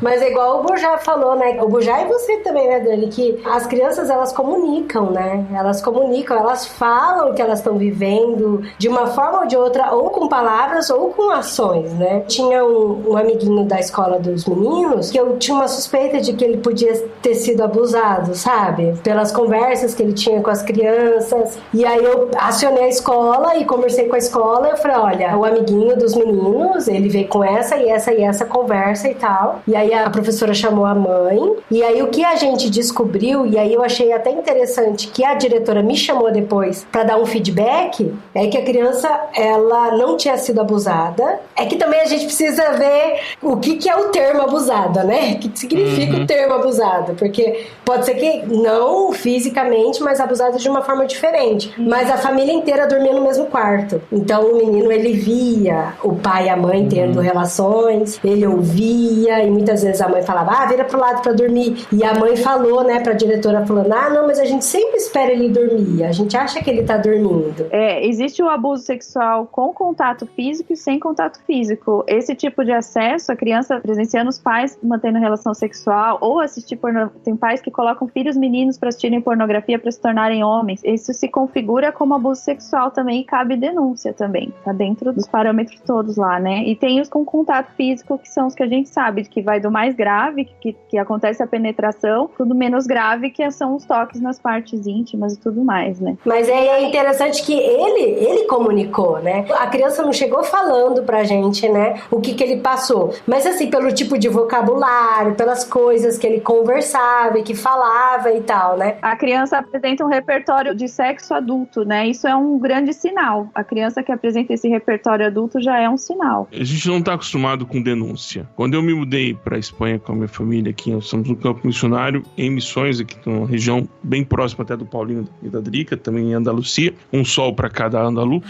Mas é igual o Burjá falou, né? O Burjá e você também, né, Dani? Que as crianças, elas comunicam, né? Elas comunicam, elas falam o que elas estão vivendo de uma forma ou de outra, ou com palavras ou com ações, né? Tinha um amiguinho da escola dos meninos que eu tinha uma suspeita de que ele podia ter sido abusado, sabe? Pelas conversas que ele tinha com as crianças. E aí eu acionei a escola e conversei com a escola. Eu falei, olha, o amiguinho dos meninos, meninos, ele veio com essa e essa conversa e tal. E aí a professora chamou a mãe. E aí o que a gente descobriu, e aí eu achei até interessante que a diretora me chamou depois para dar um feedback, é que a criança, ela não tinha sido abusada. É que também a gente precisa ver o que é o termo abusada, né? O que significa o termo abusada. Porque pode ser que não fisicamente, mas abusada de uma forma diferente. Mas a família inteira dormia no mesmo quarto. Então o menino, ele via o pai e a mãe tendo relações, ele ouvia, e muitas vezes a mãe falava, vira pro lado pra dormir. E a mãe falou, né, pra diretora, falando, não, mas a gente sempre espera ele dormir, a gente acha que ele tá dormindo.
Existe o abuso sexual com contato físico e sem contato físico. Esse tipo de acesso, a criança presenciando os pais mantendo relação sexual, ou assistir tem pais que colocam filhos meninos pra assistirem pornografia pra se tornarem homens. Isso se configura como abuso sexual também e cabe denúncia também. Tá dentro dos parâmetros todos lá, né? E tem os com contato físico, que são os que a gente sabe, que vai do mais grave, que acontece a penetração, tudo menos grave, que são os toques nas partes íntimas e tudo mais, né?
Mas é interessante que ele comunicou, né? A criança não chegou falando pra gente, né, o que ele passou. Mas assim, pelo tipo de vocabulário, pelas coisas que ele conversava e que falava e tal, né?
A criança apresenta um repertório de sexo adulto, né? Isso é um grande sinal. A criança que apresenta esse repertório adulto já é um sinal.
A gente não está acostumado com denúncia. Quando eu me mudei para a Espanha com a minha família aqui, nós estamos no campo missionário em Missões, aqui numa região bem próxima até do Paulinho e da Drica, também em Andalucia, um sol para cada andalu.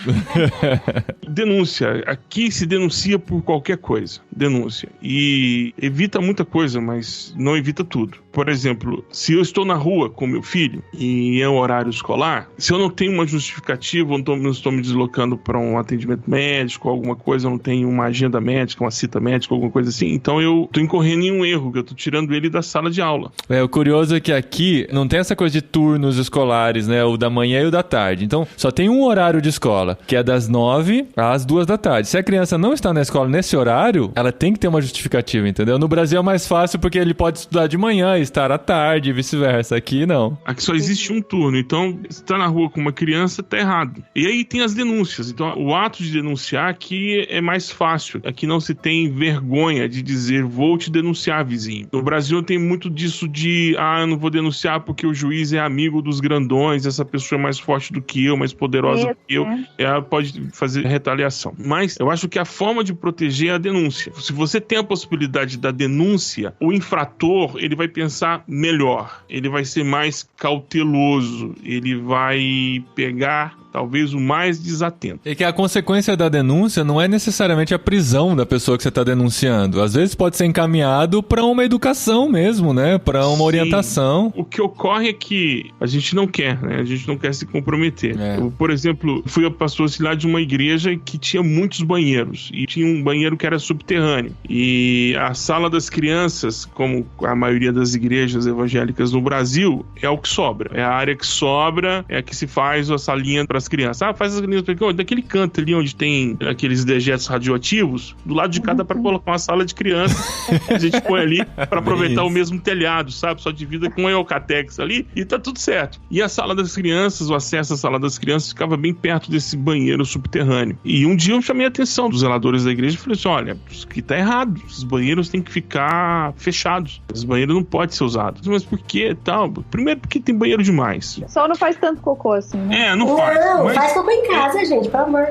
Denúncia. Aqui se denuncia por qualquer coisa. Denúncia. E evita muita coisa, mas não evita tudo. Por exemplo, se eu estou na rua com meu filho e é um horário escolar, se eu não tenho uma justificativa, eu não estou me deslocando para um atendimento médico, alguma coisa, eu não tenho uma agenda médica, uma cita médica, alguma coisa assim, então eu estou incorrendo em um erro, que eu estou tirando ele da sala de aula.
O curioso é que aqui não tem essa coisa de turnos escolares, né? O da manhã e o da tarde. Então, só tem um horário de escola, que é das 9 às 2 da tarde. Se a criança não está na escola nesse horário, ela tem que ter uma justificativa, entendeu? No Brasil é mais fácil porque ele pode estudar de manhã e estar à tarde e vice-versa. Aqui não.
Aqui só existe um turno, então se está na rua com uma criança, tá errado. E aí tem as denúncias. Então o ato de denunciar aqui é mais fácil. Aqui não se tem vergonha de dizer, vou te denunciar, vizinho. No Brasil tem muito disso de, eu não vou denunciar porque o juiz é amigo dos grandões, essa pessoa é mais forte do que eu, mais poderosa do que eu, ela pode fazer retaliação. Mas eu acho que a forma de proteger é a denúncia. Se você tem a possibilidade da denúncia, o infrator, ele vai pensar melhor, ele vai ser mais cauteloso, ele vai pegar talvez o mais desatento.
E que a consequência da denúncia não é necessariamente a prisão da pessoa que você está denunciando. Às vezes pode ser encaminhado para uma educação mesmo, né? Para uma orientação.
O que ocorre é que a gente não quer, né? A gente não quer se comprometer. Eu, por exemplo, fui pastor auxiliar de uma igreja que tinha muitos banheiros. E tinha um banheiro que era subterrâneo. E a sala das crianças, como a maioria das igrejas evangélicas no Brasil, é o que sobra. É a área que sobra, é a que se faz a salinha para as crianças. Faz as crianças daquele canto ali onde tem aqueles dejetos radioativos, do lado de cá dá para colocar uma sala de crianças. A gente põe ali para aproveitar o mesmo telhado, sabe? Só divida com a Eucatex ali e tá tudo certo. E a sala das crianças, o acesso à sala das crianças ficava bem perto desse banheiro subterrâneo. E um dia eu chamei a atenção dos zeladores da igreja e falei assim, olha, isso aqui tá errado. Os banheiros têm que ficar fechados. Os banheiros não podem ser usados. Mas por que tal? Primeiro porque tem banheiro demais.
Só não faz tanto cocô assim, né?
Não faz.
Não, faz cocô em casa, gente, pelo amor.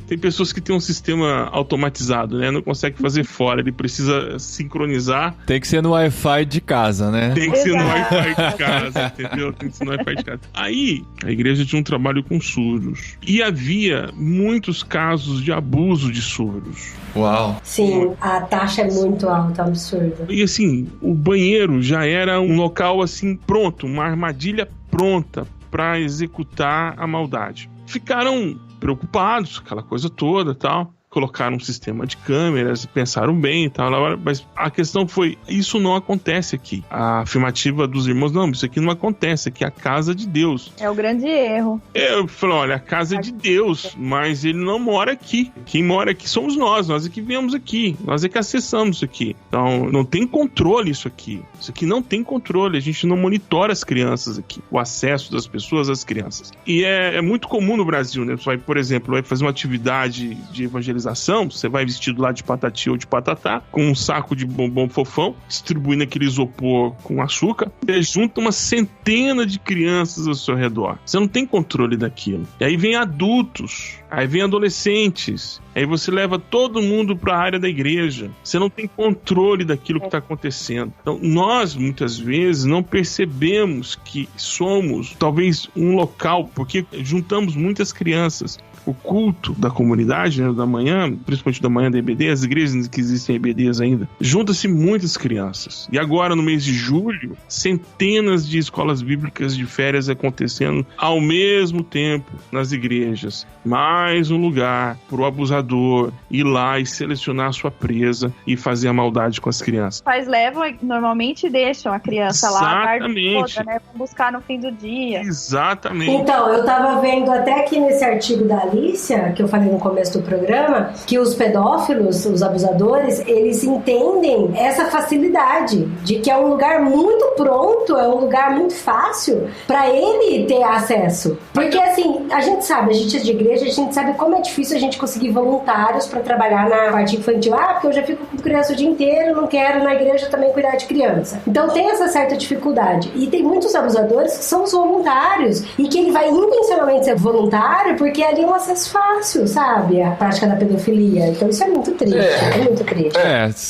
Tem pessoas que têm um sistema automatizado, né? Não consegue fazer fora, ele precisa sincronizar.
Tem que ser no Wi-Fi de casa, né?
Tem que ser no Wi-Fi de casa, entendeu? Tem que ser no Wi-Fi de casa. Aí, a igreja tinha um trabalho com surdos. E havia muitos casos de abuso de surdos.
Uau!
Sim, a taxa é muito alta, absurda.
E assim, o banheiro já era um local assim pronto, uma armadilha pronta para executar a maldade. Ficaram preocupados, aquela coisa toda, tal. Colocaram um sistema de câmeras, pensaram bem e tal, mas a questão foi, isso não acontece aqui. A afirmativa dos irmãos, não, isso aqui não acontece, aqui é a casa de Deus.
É o grande erro.
Eu falei, olha, a casa é de Deus, mas ele não mora aqui. Quem mora aqui somos nós é que viemos aqui, nós é que acessamos isso aqui. Então, não tem controle isso aqui. Isso aqui não tem controle, a gente não monitora as crianças aqui, o acesso das pessoas às crianças. E é muito comum no Brasil, né? Você vai, por exemplo, vai fazer uma atividade de evangelização socialização, você vai vestido lá de patati ou de patatá, com um saco de bombom fofão, distribuindo aquele isopor com açúcar, e junta uma centena de crianças ao seu redor. Você não tem controle daquilo. E aí vem adultos, aí vem adolescentes, aí você leva todo mundo para a área da igreja. Você não tem controle daquilo que está acontecendo. Então, nós, muitas vezes, não percebemos que somos, talvez, um local, porque juntamos muitas crianças. O culto da comunidade, né, da manhã, principalmente da manhã da EBD, as igrejas que existem EBDs ainda, junta-se muitas crianças. E agora, no mês de julho, centenas de escolas bíblicas de férias acontecendo ao mesmo tempo nas igrejas. Mais um lugar para o abusador ir lá e selecionar a sua presa e fazer a maldade com as crianças.
Os pais levam, normalmente deixam a criança lá a tarde toda, né? Vão buscar no fim do dia.
Exatamente.
Então, eu tava vendo até aqui nesse artigo da Alicia, que eu falei no começo do programa, que os pedófilos, os abusadores, eles entendem essa facilidade de que é um lugar muito pronto, é um lugar muito fácil para ele ter acesso. Porque assim, a gente sabe, a gente é de igreja, a gente sabe como é difícil a gente conseguir voluntários para trabalhar na parte infantil. Porque eu já fico com criança o dia inteiro, não quero na igreja também cuidar de criança. Então tem essa certa dificuldade. E tem muitos abusadores que são os voluntários e que ele vai intencionalmente ser voluntário porque ali é um acesso fácil, sabe? A prática da pedofilia. Então isso é muito triste. É muito triste.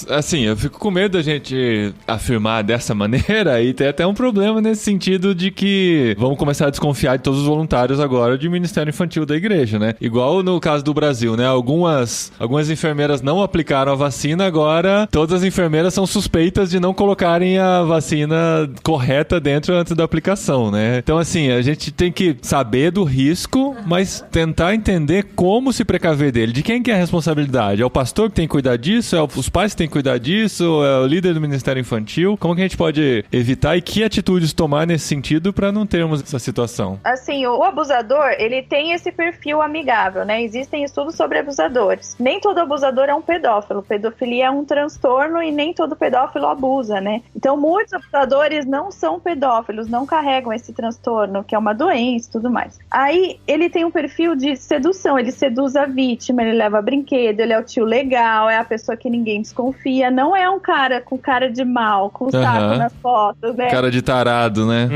Assim, eu fico com medo da gente afirmar dessa maneira e ter até um problema nesse sentido de que vamos começar a desconfiar de todos os voluntários agora de Ministério Infantil da igreja, né? Igual no caso do Brasil, né? Algumas enfermeiras não aplicaram a vacina, agora todas as enfermeiras são suspeitas de não colocarem a vacina correta dentro antes da aplicação, né? Então, assim, a gente tem que saber do risco, mas tentar entender como se precaver dele. De quem que é a responsabilidade? É o pastor que tem que cuidar disso? É os pais que tem que cuidar disso? É o líder do Ministério Infantil? Como que a gente pode evitar e que atitudes tomar nesse sentido para não termos essa situação?
Assim, o abusador, ele tem esse perfil amigável, né? Existem estudos sobre abusadores. Nem todo abusador é um pedófilo. Pedofilia é um transtorno e nem todo pedófilo abusa, né? Então, muitos abusadores não são pedófilos, não carregam esse transtorno, que é uma doença e tudo mais. Aí, ele tem um perfil de sedução, ele seduz a vítima, ele leva brinquedo, ele é o tio legal, é a pessoa que ninguém desconfia, não é um cara com cara de mal, com saco nas fotos, né?
Cara de tarado, né?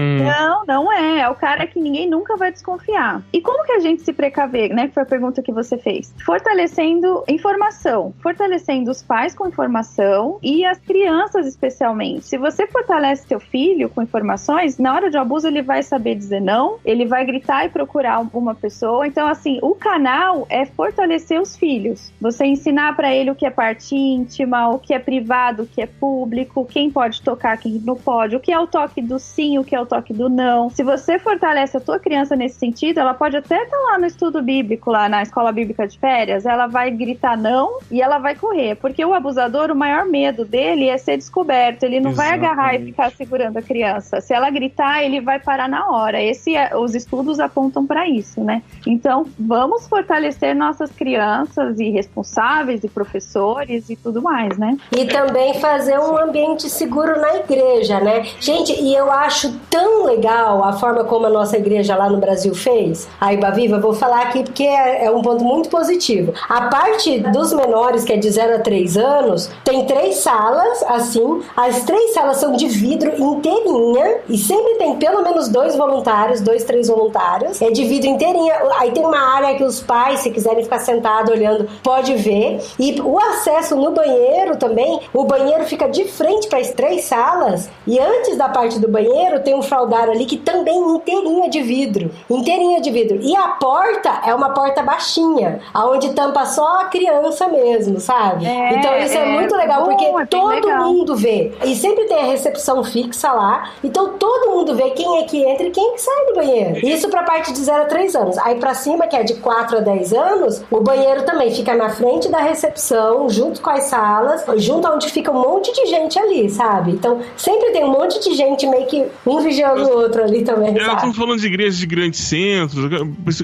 Não é. É o cara que ninguém nunca vai desconfiar. E como que a gente se precaver, né? Que foi a pergunta que você fez. Fortalecendo informação. Fortalecendo os pais com informação e as crianças especialmente. Se você fortalece seu filho com informações, na hora de abuso ele vai saber dizer não, ele vai gritar e procurar uma pessoa. Então, assim, o canal é fortalecer os filhos. Você ensinar pra ele o que é parte íntima, o que é privado, o que é público, quem pode tocar, quem não pode, o que é o toque do sim, o que é o toque do não. Se você fortalece a tua criança nesse sentido, ela pode até estar lá no estudo bíblico, lá na escola bíblica de férias, ela vai gritar não e ela vai correr, porque o abusador, o maior medo dele é ser descoberto, ele não vai agarrar e ficar segurando a criança. Se ela gritar, ele vai parar na hora. Os estudos apontam para isso, né? Então, vamos fortalecer nossas crianças e responsáveis e professores e tudo mais, né?
E também fazer um ambiente seguro na igreja, né? Gente, e eu acho tão legal a forma como a nossa igreja lá no Brasil fez. A Ibaviva, eu vou falar aqui porque é um ponto muito positivo. A parte dos menores, que é de 0 a 3 anos, tem 3 salas, assim. As 3 salas são de vidro inteirinha e sempre tem pelo menos 2 voluntários, 2, 3 voluntários. É de vidro inteirinha. Aí tem uma área que os pais, se quiserem ficar sentados olhando, pode ver. E o acesso no banheiro também, o banheiro fica de frente para as 3 salas e antes da parte do banheiro tem um fraldário ali que também inteirinha de vidro. Inteirinha de vidro. E a porta é uma porta baixinha, aonde tampa só a criança mesmo, sabe? Então isso é muito legal, porque todo mundo vê. E sempre tem a recepção fixa lá, então todo mundo vê quem é que entra e quem é que sai do banheiro. Isso pra parte de 0 a 3 anos. Aí pra cima, que é de 4 a 10 anos, o banheiro também fica na frente da recepção, junto com as salas, junto onde fica um monte de gente ali, sabe? Então sempre tem um monte de gente meio que um vigiando o outro ali também, sabe?
Estamos falando de igrejas de grandes centros,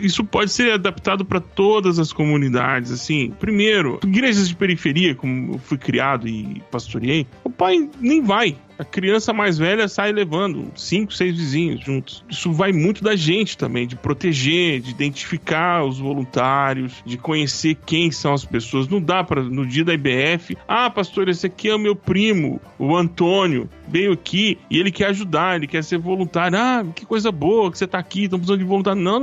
isso pode ser adaptado para todas as comunidades, assim. Primeiro, igrejas de periferia, como eu fui criado e pastoreei, o pai nem vai. A criança mais velha sai levando 5, 6 vizinhos juntos. Isso vai muito da gente também, de proteger, de identificar os voluntários, de conhecer quem são as pessoas. Não dá para, no dia da IBF, pastor, esse aqui é o meu primo, o Antônio, veio aqui e ele quer ajudar, ele quer ser voluntário. Que coisa boa que você tá aqui, estão precisando de voluntário. Não.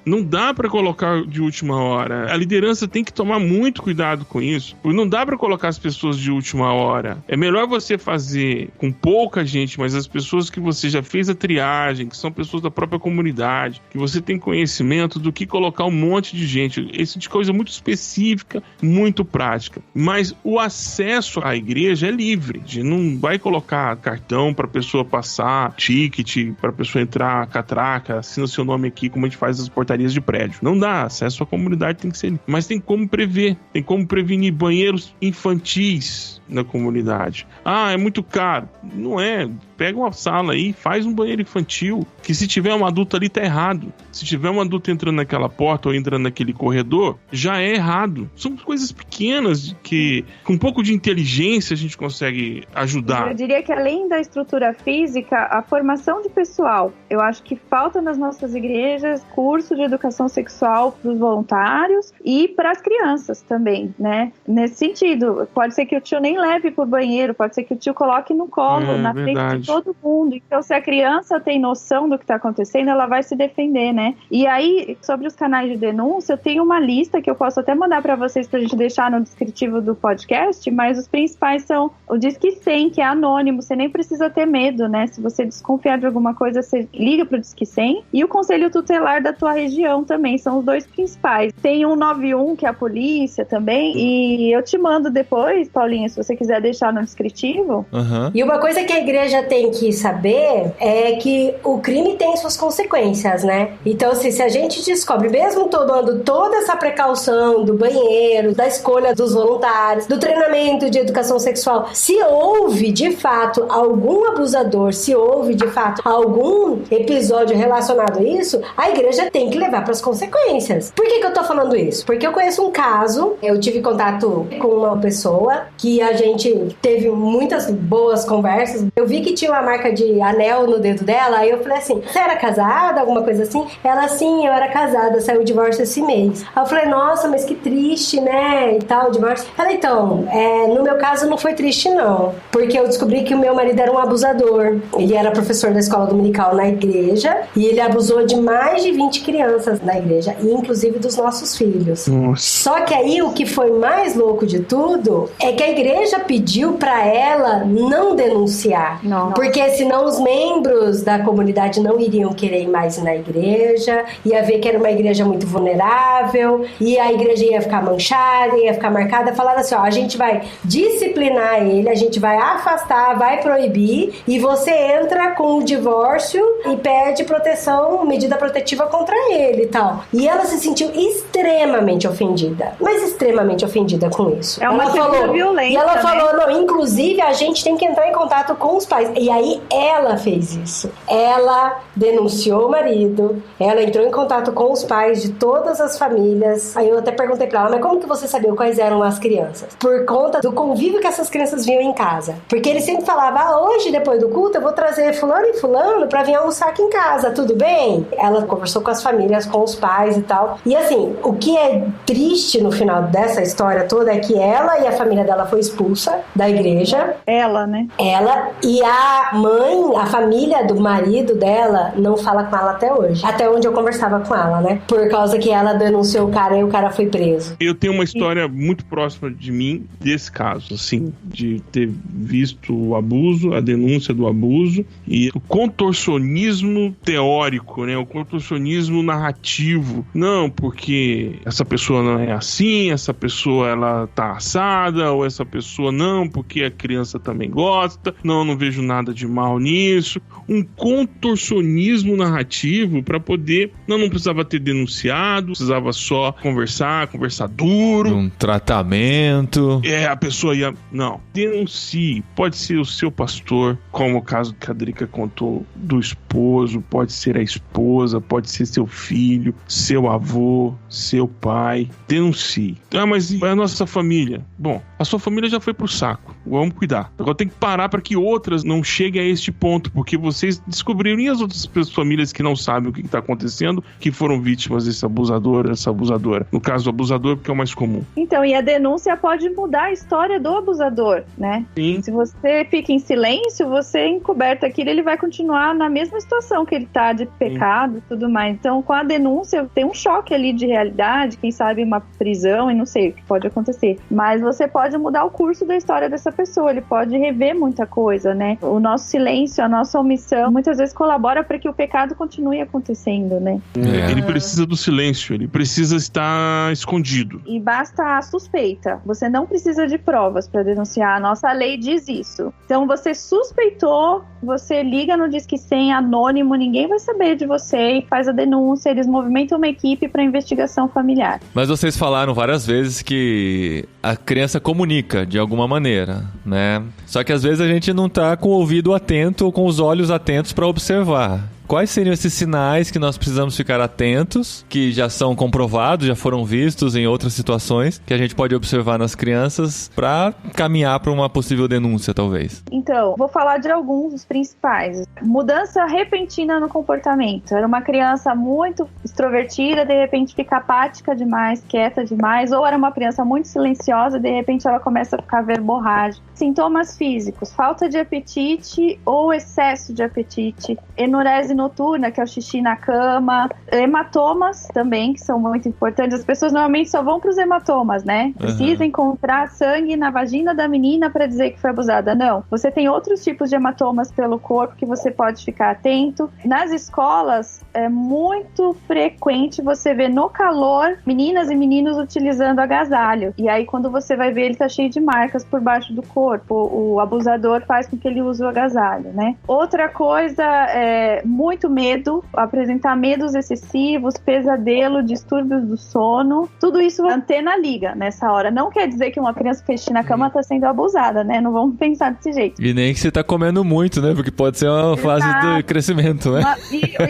Não dá para colocar de última hora. A liderança tem que tomar muito cuidado com isso. Não dá para colocar as pessoas de última hora. É melhor você fazer com pouca gente, mas as pessoas que você já fez a triagem, que são pessoas da própria comunidade, que você tem conhecimento, do que colocar um monte de gente. Esse de coisa muito específica, muito prática. Mas o acesso à igreja é livre. A gente não vai colocar cartão para a pessoa passar, ticket para a pessoa entrar, catraca, assina seu nome aqui, como a gente faz nas portarias de prédio. Não dá. Acesso à comunidade tem que ser livre. Mas tem como prever. Tem como prevenir banheiros infantis na comunidade. É muito caro. Não é. Pega uma sala aí, faz um banheiro infantil, que se tiver um adulto ali tá errado. Se tiver um adulto entrando naquela porta ou entrando naquele corredor, já é errado. São coisas pequenas que, com um pouco de inteligência, a gente consegue ajudar.
Eu diria que além da estrutura física, a formação de pessoal. Eu acho que falta nas nossas igrejas curso de educação sexual para os voluntários e para as crianças também, né? Nesse sentido, pode ser que o tio nem leve pro banheiro, pode ser que o tio coloque no colo, na frente de todo mundo. Então, se a criança tem noção do que está acontecendo, ela vai se defender, né? E aí, sobre os canais de denúncia, eu tenho uma lista que eu posso até mandar para vocês pra gente deixar no descritivo do podcast, mas os principais são o Disque 100, que é anônimo, você nem precisa ter medo, né? Se você desconfiar de alguma coisa, você liga pro Disque 100. E o Conselho Tutelar da tua região também, são os dois principais. Tem o 191, que é a polícia também, e eu te mando depois, Paulinha, se você quiser deixar no descritivo.
E uma coisa que a igreja tem que saber é que o crime tem suas consequências, né? Então, assim, se a gente descobre, mesmo tomando toda essa precaução do banheiro, da escolha dos voluntários, do treinamento de educação sexual, se houve, de fato, algum abusador, se houve, de fato, algum episódio relacionado a isso, a igreja tem que levar para as consequências. Por que eu tô falando isso? Porque eu conheço um caso, eu tive contato com uma pessoa que a gente teve muitas boas conversas. Eu vi que tinha uma marca de anel no dedo dela, aí eu falei assim, você era casada, alguma coisa assim? Ela, sim, eu era casada, saiu o divórcio esse mês. Aí eu falei, nossa, mas que triste, né, e tal, o divórcio. Ela, então, no meu caso não foi triste não, porque eu descobri que o meu marido era um abusador. Ele era professor da escola dominical na igreja e ele abusou de mais de 20 crianças na igreja, e inclusive dos nossos filhos.
Nossa.
Só que aí o que foi mais louco de tudo é que a igreja pediu pra ela não denunciar.
Não.
Porque senão os membros da comunidade não iriam querer ir mais na igreja, ia ver que era uma igreja muito vulnerável, e a igreja ia ficar manchada, ia ficar marcada. Falaram assim, a gente vai disciplinar ele, a gente vai afastar, vai proibir, e você entra com o divórcio e pede proteção, medida protetiva contra ele e tal. E ela se sentiu extremamente ofendida, mas extremamente ofendida com isso.
É uma coisa violenta.
E ela falou,
né?
não, inclusive a gente tem que entrar em contato com os pais. E aí ela fez isso. Ela denunciou o marido, ela entrou em contato com os pais de todas as famílias. Aí eu até perguntei pra ela, mas como que você sabia quais eram as crianças? Por conta do convívio que essas crianças vinham em casa. Porque ele sempre falava, hoje, depois do culto, eu vou trazer fulano e fulano pra vir almoçar aqui em casa, tudo bem? Ela conversou com as famílias, com os pais e tal. E assim, o que é triste no final dessa história toda é que ela e a família dela foi expulsa da igreja.
Ela, né?
Ela e a mãe, a família do marido dela não fala com ela até hoje. Até onde eu conversava com ela, né? Por causa que ela denunciou o cara e o cara foi preso.
Eu tenho uma história muito próxima de mim desse caso, assim, de ter visto o abuso, a denúncia do abuso e o contorcionismo teórico, né? O contorcionismo narrativo. Não, porque essa pessoa não é assim, essa pessoa ela tá assada, ou essa pessoa não, porque a criança também gosta. Não vejo nada de mal nisso. Um contorcionismo narrativo para poder... Não precisava ter denunciado, precisava só conversar duro.
Um tratamento.
A pessoa ia... Não, denuncie. Pode ser o seu pastor, como o caso que a Drica contou do esposo, pode ser a esposa, pode ser seu filho, seu avô, seu pai. Denuncie. Mas a nossa família? Bom, a sua família já foi pro saco. vamos cuidar. Agora tem que parar para que outras não cheguem a este ponto, porque vocês descobriram e as outras famílias que não sabem o que está acontecendo, que foram vítimas desse abusador, essa abusadora. No caso do abusador, porque é o mais comum.
Então, e a denúncia pode mudar a história do abusador, né?
Sim.
Se você fica em silêncio, você encoberta aquilo, ele vai continuar na mesma situação que ele tá, de pecado e tudo mais. Então, com a denúncia, tem um choque ali de realidade, quem sabe uma prisão e não sei o que pode acontecer. Mas você pode mudar o curso da história dessa pessoa, ele pode rever muita coisa, né? O nosso silêncio, a nossa omissão, muitas vezes colabora para que o pecado continue acontecendo, né?
Ele precisa do silêncio, ele precisa estar escondido.
E basta a suspeita. Você não precisa de provas para denunciar. A nossa lei diz isso. Então, você suspeitou, você liga no Disque 100 anônimo, ninguém vai saber de você e faz a denúncia. Eles movimentam uma equipe para investigação familiar.
Mas vocês falaram várias vezes que a criança comunica de alguma maneira, né? Só que às vezes a gente não tá com o ouvido atento ou com os olhos atentos para observar. Quais seriam esses sinais que nós precisamos ficar atentos, que já são comprovados, já foram vistos em outras situações, que a gente pode observar nas crianças para caminhar para uma possível denúncia, talvez?
Então, vou falar de alguns dos principais. Mudança repentina no comportamento. Era uma criança muito extrovertida, de repente fica apática demais, quieta demais, ou era uma criança muito silenciosa, de repente ela começa a ficar verborrágica. Sintomas físicos: falta de apetite ou excesso de apetite, enurese noturna, que é o xixi na cama, hematomas também, que são muito importantes. As pessoas normalmente só vão para os hematomas, né? Precisa encontrar sangue na vagina da menina para dizer que foi abusada. Não. Você tem outros tipos de hematomas pelo corpo que você pode ficar atento. Nas escolas, é muito frequente você ver no calor meninas e meninos utilizando agasalho. E aí, quando você vai ver, ele tá cheio de marcas por baixo do corpo. O abusador faz com que ele use o agasalho, né? Outra coisa é muito medo, apresentar medos excessivos, pesadelo, distúrbios do sono. Tudo isso a antena liga nessa hora. Não quer dizer que uma criança que fez xixi na cama tá sendo abusada, né? Não vamos pensar desse jeito.
E nem que você tá comendo muito, né? Porque pode ser uma fase de crescimento, né?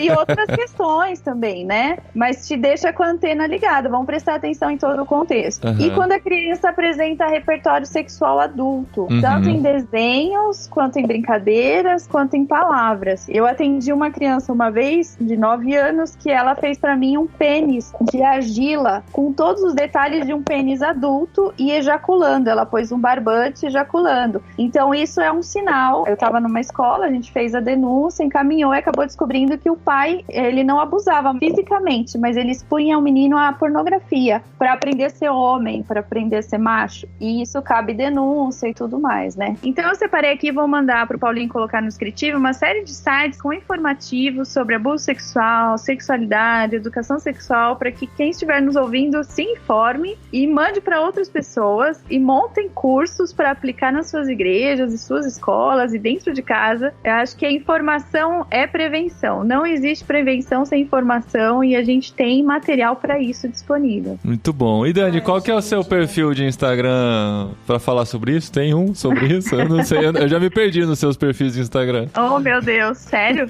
E outras questões também, né? Mas te deixa com a antena ligada. Vamos prestar atenção em todo o contexto. E quando a criança apresenta repertório sexual adulto, tanto em desenhos, quanto em brincadeiras, quanto em palavras. Eu atendi uma criança uma vez, de 9 anos, que ela fez pra mim um pênis de argila, com todos os detalhes de um pênis adulto e ejaculando. Ela pôs um barbante ejaculando. Então isso é um sinal. Eu tava numa escola, a gente fez a denúncia, encaminhou e acabou descobrindo que o pai, ele não abusava fisicamente, mas ele expunha o menino à pornografia, pra aprender a ser homem, pra aprender a ser macho. E isso cabe denúncia e tudo mais, né? Então eu separei aqui, vou mandar pro Paulinho colocar no descritivo uma série de sites com informativos sobre abuso sexual, sexualidade, educação sexual, para que quem estiver nos ouvindo se informe e mande para outras pessoas e montem cursos para aplicar nas suas igrejas e suas escolas e dentro de casa. Eu acho que a informação é prevenção. Não existe prevenção sem informação e a gente tem material para isso disponível.
Muito bom. E Dani, qual que é o seu perfil de Instagram para falar sobre isso? Tem um sobre isso? Eu não sei, eu já me perdi nos seus perfis de Instagram.
Oh, meu Deus, sério?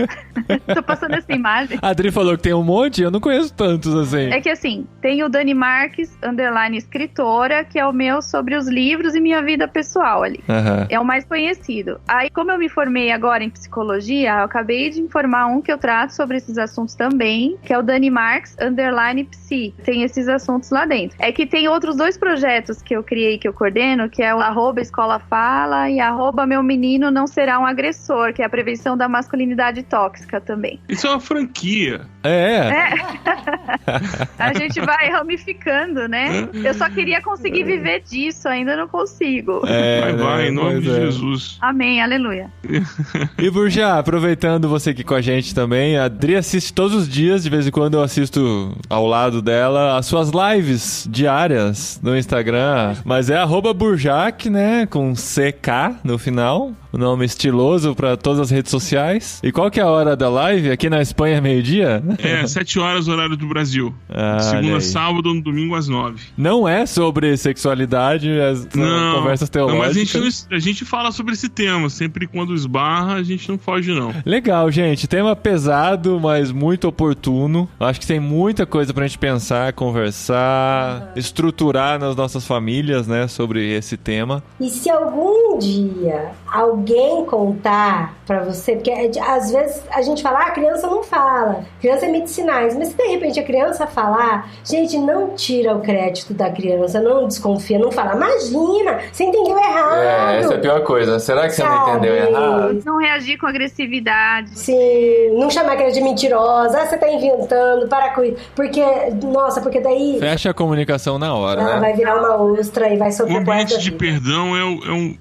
Tô passando essa imagem.
A Adri falou que tem um monte, eu não conheço tantos assim.
É que assim, tem o Dani Marques, _escritora, que é o meu sobre os livros e minha vida pessoal ali. É o mais conhecido. Aí, como eu me formei agora em psicologia, eu acabei de informar um que eu trato sobre esses assuntos também, que é o Dani Marques, _psi. Tem esses assuntos lá dentro. É que tem outros 2 projetos que eu criei, que eu coordeno, que é o @Escola Fala e @Meu Menino Não Será um Agressor, que é a prevenção da masculinidade tóxica também.
Isso é uma franquia.
A gente vai ramificando, né? Eu só queria conseguir viver disso, ainda não consigo.
Vai, em nome de Jesus.
Amém, aleluia.
E Burjá, aproveitando você aqui com a gente também, a Adri assiste todos os dias, de vez em quando eu assisto ao lado dela, as suas lives diárias no Instagram, mas é @Burjac, né, com CK no final. o nome estiloso pra todas as redes sociais. E qual que é a hora da live? Aqui na Espanha é meio-dia?
7 horas, horário do Brasil. Segunda, sábado, no domingo às 9.
Não é sobre sexualidade, são conversas teológicas.
Não, mas a gente fala sobre esse tema. Sempre quando esbarra, a gente não foge, não.
Legal, gente. Tema pesado, mas muito oportuno. Acho que tem muita coisa pra gente pensar, conversar, estruturar nas nossas famílias, né, sobre esse tema.
E se algum dia alguém contar pra você, porque às vezes a gente fala, a criança não fala, criança emite sinais, mas se de repente a criança falar, gente, não tira o crédito da criança, não desconfia, não fala, imagina, você entendeu errado.
Essa é a pior coisa. Será que você não entendeu errado?
Não reagir com agressividade.
Sim, não chamar a criança de mentirosa, você tá inventando, para com isso, porque daí...
Fecha a comunicação na hora,
ela vai virar uma ostra e vai sofrer.
O ambiente de perdão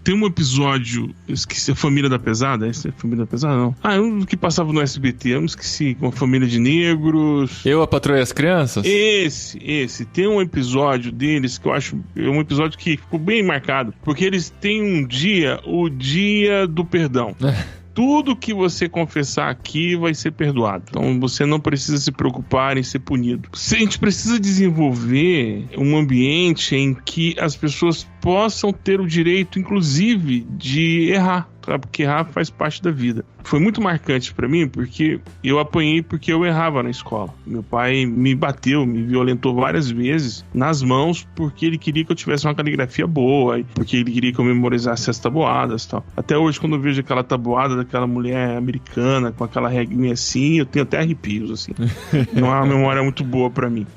tem um episódio, eu esqueci, a Família da Pesada? Esse é a Família da Pesada, não. Um que passava no SBT, eu me esqueci, uma família de negros.
Eu, a Patroa e as Crianças?
Esse. Tem um episódio deles que eu acho, é um episódio que ficou bem marcado, porque eles têm o dia do perdão. Tudo que você confessar aqui vai ser perdoado. Então você não precisa se preocupar em ser punido. A gente precisa desenvolver um ambiente em que as pessoas possam ter o direito, inclusive, de errar. Porque errar faz parte da vida. Foi muito marcante pra mim, porque eu apanhei porque eu errava na escola. Meu pai me bateu, me violentou várias vezes nas mãos, porque ele queria que eu tivesse uma caligrafia boa, porque ele queria que eu memorizasse as tabuadas e tal. Até hoje, quando eu vejo aquela tabuada daquela mulher americana, com aquela reguinha assim, eu tenho até arrepios, assim. Não é uma memória muito boa pra mim.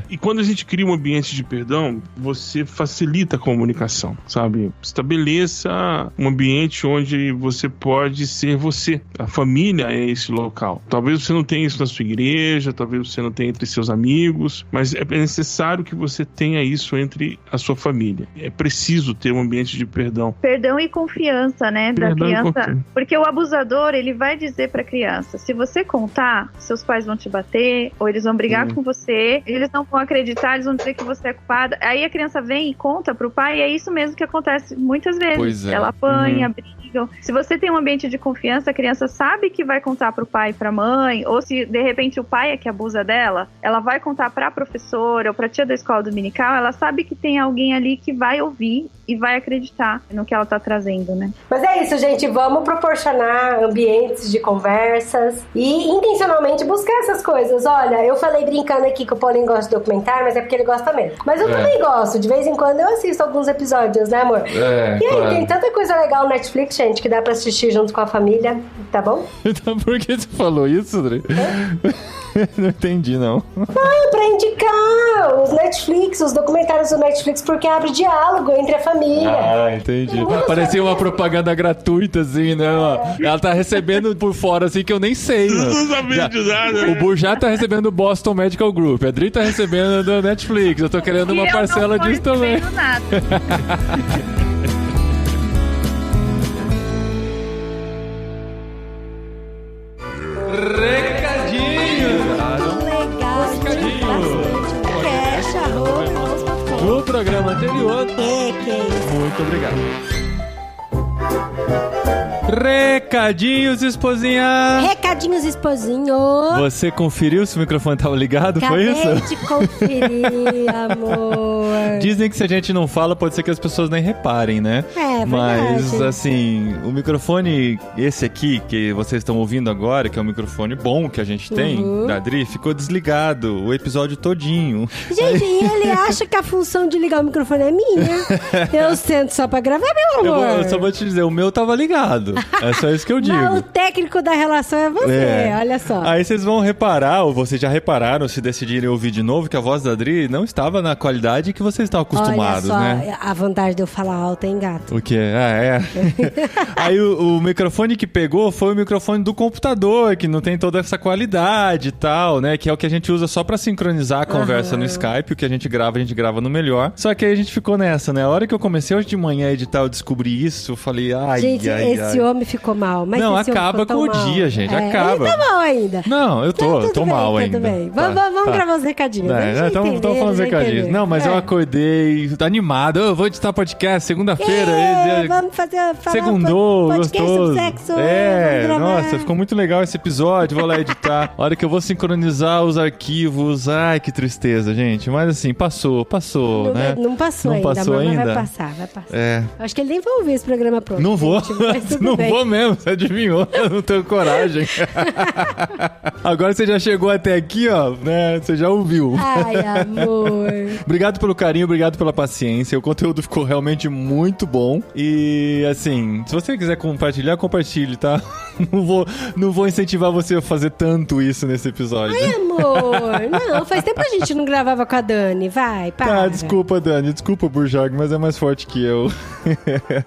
E quando a gente cria um ambiente de perdão, você facilita a comunicação, sabe? Estabeleça um ambiente onde você pode ser você. A família é esse local. Talvez você não tenha isso na sua igreja, talvez você não tenha entre seus amigos, mas é necessário que você tenha isso entre a sua família. É preciso ter um ambiente de perdão.
Perdão e confiança, né, da criança. Porque o abusador, ele vai dizer pra criança, se você contar, seus pais vão te bater, ou eles vão brigar com você, eles não vão acreditar, eles vão dizer que você é culpada. Aí a criança vem e conta pro pai, e é isso mesmo que acontece muitas vezes.
Pois é.
Ela apanha, briga. Se você tem um ambiente de confiança, a criança sabe que vai contar pro pai e pra mãe, ou se de repente o pai é que abusa dela, ela vai contar pra professora ou pra tia da escola dominical, ela sabe que tem alguém ali que vai ouvir e vai acreditar no que ela tá trazendo, né?
Mas é isso, gente, vamos proporcionar ambientes de conversas e intencionalmente buscar essas coisas. Olha, eu falei brincando aqui que o Paulinho gosta de documentário, mas é porque ele gosta mesmo. Mas eu também gosto, de vez em quando eu assisto alguns episódios, né, amor? E aí, tem tanta coisa legal no Netflix, gente, que dá pra assistir junto com a família, tá bom?
Então por que você falou isso, André? Não entendi, não.
Pra indicar os Netflix, os documentários do Netflix, porque abre diálogo entre a família.
Entendi. Parecia uma propaganda gratuita, assim, né? Ela tá recebendo por fora, assim, que eu nem sei, mano.
Não sabia de nada.
O Burjá tá recebendo o Boston Medical Group, a Adri tá recebendo do Netflix, eu tô querendo uma parcela disso também.
Nada.
No programa anterior. Muito obrigado. Recadinhos, esposinha!
Recadinhos, esposinho!
Você conferiu se o microfone estava ligado?
Acabei
Foi isso?
de conferir, amor.
Dizem que se a gente não fala, pode ser que as pessoas nem reparem, né?
É,
mas,
verdade.
assim, o microfone, esse aqui, que vocês estão ouvindo agora, que é um microfone bom que a gente tem, da Adri, ficou desligado o episódio todinho.
Gente, e ele acha que a função de ligar o microfone é minha. Eu sento só pra gravar, meu amor.
Eu só vou te dizer, o meu tava ligado. É só isso que eu digo.
Não, o técnico da relação é você, olha só.
Aí vocês vão reparar, ou vocês já repararam, se decidirem ouvir de novo, que a voz da Adri não estava na qualidade que vocês estão acostumados,
olha só,
né?
A vantagem de eu falar alto, hein, gato?
O quê? Aí o microfone que pegou foi o microfone do computador, que não tem toda essa qualidade e tal, né? Que é o que a gente usa só pra sincronizar a conversa no Skype. O que a gente grava no melhor. Só que aí a gente ficou nessa, né? A hora que eu comecei hoje de manhã a editar, eu descobri isso, eu falei,
gente, esse homem ficou mal. Mas
não, acaba com o dia, gente. Acaba.
Ele tá mal ainda.
Não, eu tô mal ainda.
Tudo bem. Vamos gravar os recadinhos.
Estamos falando os recadinhos. Não, mas eu acordei acordei, tô animado. Eu vou editar podcast segunda-feira.
Vamos falar
Segundou,
podcast
gostoso.
sobre sexo.
Nossa, ficou muito legal esse episódio. Vou lá editar. A hora que eu vou sincronizar os arquivos. Ai, que tristeza, gente. Mas assim, passou,
não,
né?
Não passou ainda,
passou
mas
ainda.
vai passar.
É.
Acho que ele nem vai ouvir esse programa pronto.
Não vou.
Gente, mas tudo
Não
bem.
vou mesmo. Você adivinhou. Eu não tenho coragem. Agora você já chegou até aqui, ó, né? Você já ouviu.
Ai, amor.
Obrigado pelo carinho, obrigado pela paciência. O conteúdo ficou realmente muito bom. E, assim, se você quiser compartilhar, compartilhe, tá? Não vou incentivar você a fazer tanto isso nesse episódio.
Ai, amor. Não, faz tempo que a gente não gravava com a Dani. Vai, para.
Tá, desculpa, Dani. Desculpa, Burjag, mas é mais forte que eu.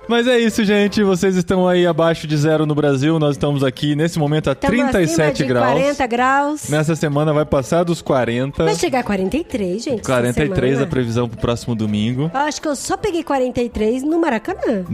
Mas é isso, gente. Vocês estão aí abaixo de zero no Brasil. Nós estamos aqui, nesse momento, a
Tamo
37
acima de
graus.
40 graus.
Nessa semana vai passar dos 40.
Vai chegar a 43, gente.
43
essa
a previsão pro próximo domingo.
Eu acho que eu só peguei 43 no Maracanã.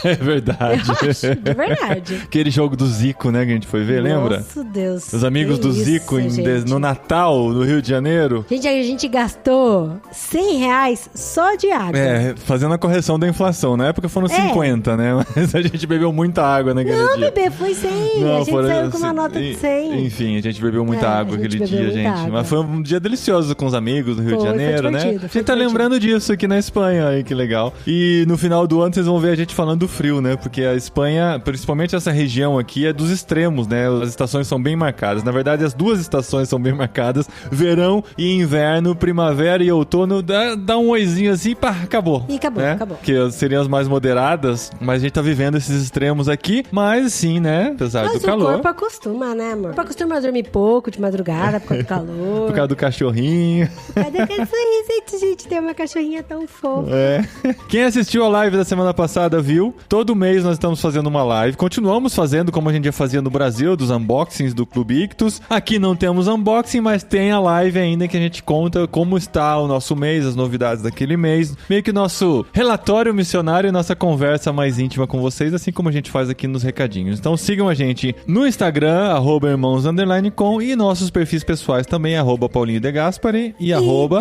É verdade.
Eu acho, de verdade.
Aquele jogo do Zico, né, que a gente foi ver, lembra?
Nossa, Deus.
Os amigos
que
do
isso,
Zico
gente.
no Natal, no Rio de Janeiro.
Gente, a gente gastou R$100 só de água.
É, fazendo a correção da inflação. Na época foram 50, né? Mas a gente bebeu muita água naquele
Não,
dia.
bebê, foi 100. A gente saiu com uma nota de 100.
Enfim, a gente bebeu muita água
a gente
aquele
bebeu
dia,
muita
gente.
água.
Mas foi um dia delicioso com os amigos do Rio de Janeiro,
foi
né?
divertido,
A
foi
gente tá
divertido.
lembrando disso aqui na Espanha, aí que legal. E no final do ano vocês vão ver a gente falando do frio, né? Porque a Espanha, principalmente essa região aqui, é dos extremos, né? As estações são bem marcadas. Na verdade, as duas estações são bem marcadas. Verão e inverno, primavera e outono, dá um oizinho assim, pá, acabou.
E acabou,
né?
acabou.
Que seriam as mais moderadas, mas a gente tá vivendo esses extremos aqui. Mas sim, né? Apesar
Mas
do calor.
o corpo acostuma, né, amor? O corpo acostuma a dormir pouco de madrugada por causa do calor.
Por causa do cachorrinho.
Cadê aquele sorriso, gente? Tem uma cachorrinha tão fofa.
É. Quem assistiu a live da semana passada viu. Todo mês nós estamos fazendo uma live. Continuamos fazendo como a gente já fazia no Brasil, dos unboxings do Clube Ictus. Aqui não temos unboxing, mas tem a live ainda que a gente conta como está o nosso mês, as novidades daquele mês. Meio que nosso relatório missionário e nossa conversa mais íntima com vocês, assim como a gente faz aqui nos recadinhos. Então sigam a gente no Instagram, @irmãos_com, e nossos perfis pessoais também, @PaulinhoDeGaspari e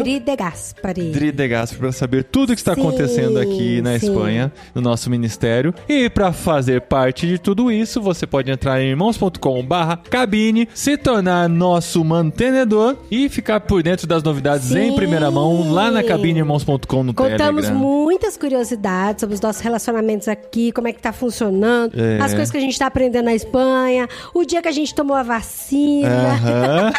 Dri de Gaspari.
Dri de Gaspari, pra saber tudo que está
Sim,
acontecendo aqui na
sim.
Espanha, no nosso ministério. E para fazer parte de tudo isso, você pode entrar em irmãos.com/cabine, se tornar nosso mantenedor e ficar por dentro das novidades
Sim.
em primeira mão lá na cabineirmãos.com no
Contamos
Telegram.
muitas curiosidades sobre os nossos relacionamentos aqui, como é que tá funcionando,
É.
as coisas que a gente tá aprendendo na Espanha, o dia que a gente tomou a vacina.
Aham.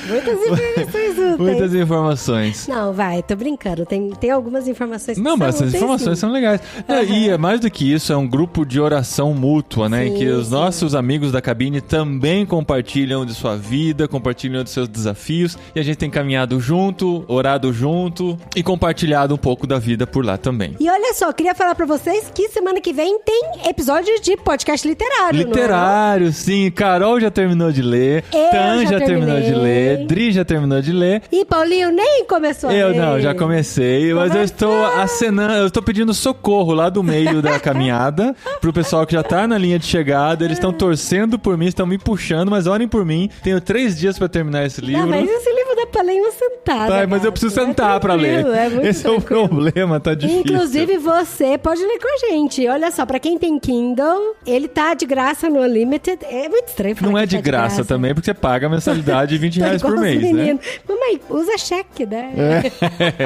Muitas informações úteis.
Muitas informações.
Não, vai, tô brincando. Tem algumas informações que
Não, mas
são
essas
úteis,
informações
sim.
são legais. E é mais do que isso, é um grupo de oração mútua, né? Em que os nossos amigos da cabine também compartilham de sua vida, compartilham dos seus desafios. E a gente tem caminhado junto, orado junto e compartilhado um pouco da vida por lá também.
E olha só, queria falar pra vocês que semana que vem tem episódio de podcast literário.
Literário, sim. Carol já terminou de ler.
Eu
Tan
já
já terminou de
terminei.
ler. Dri já terminou de ler.
E Paulinho nem começou a
Eu
ler.
não, já comecei, mas eu estou acenando, eu estou pedindo socorro lá do meio da caminhada pro pessoal que já tá na linha de chegada. Eles estão torcendo por mim, estão me puxando, mas orem por mim. Tenho 3 dias pra terminar esse livro.
Não, mas esse livro dá pra ler em uma sentada.
Tá, mas eu preciso sentar pra ler. Esse é o problema, tá difícil.
Inclusive, você pode ler com a gente. Olha só, pra quem tem Kindle, ele tá de graça no Unlimited. É muito estranho falar
Não é
que
de
tá
graça também, porque você paga a mensalidade de R$20
Tô
por
igual os
mês, né?
meninos. Mamãe, usa cheque, né?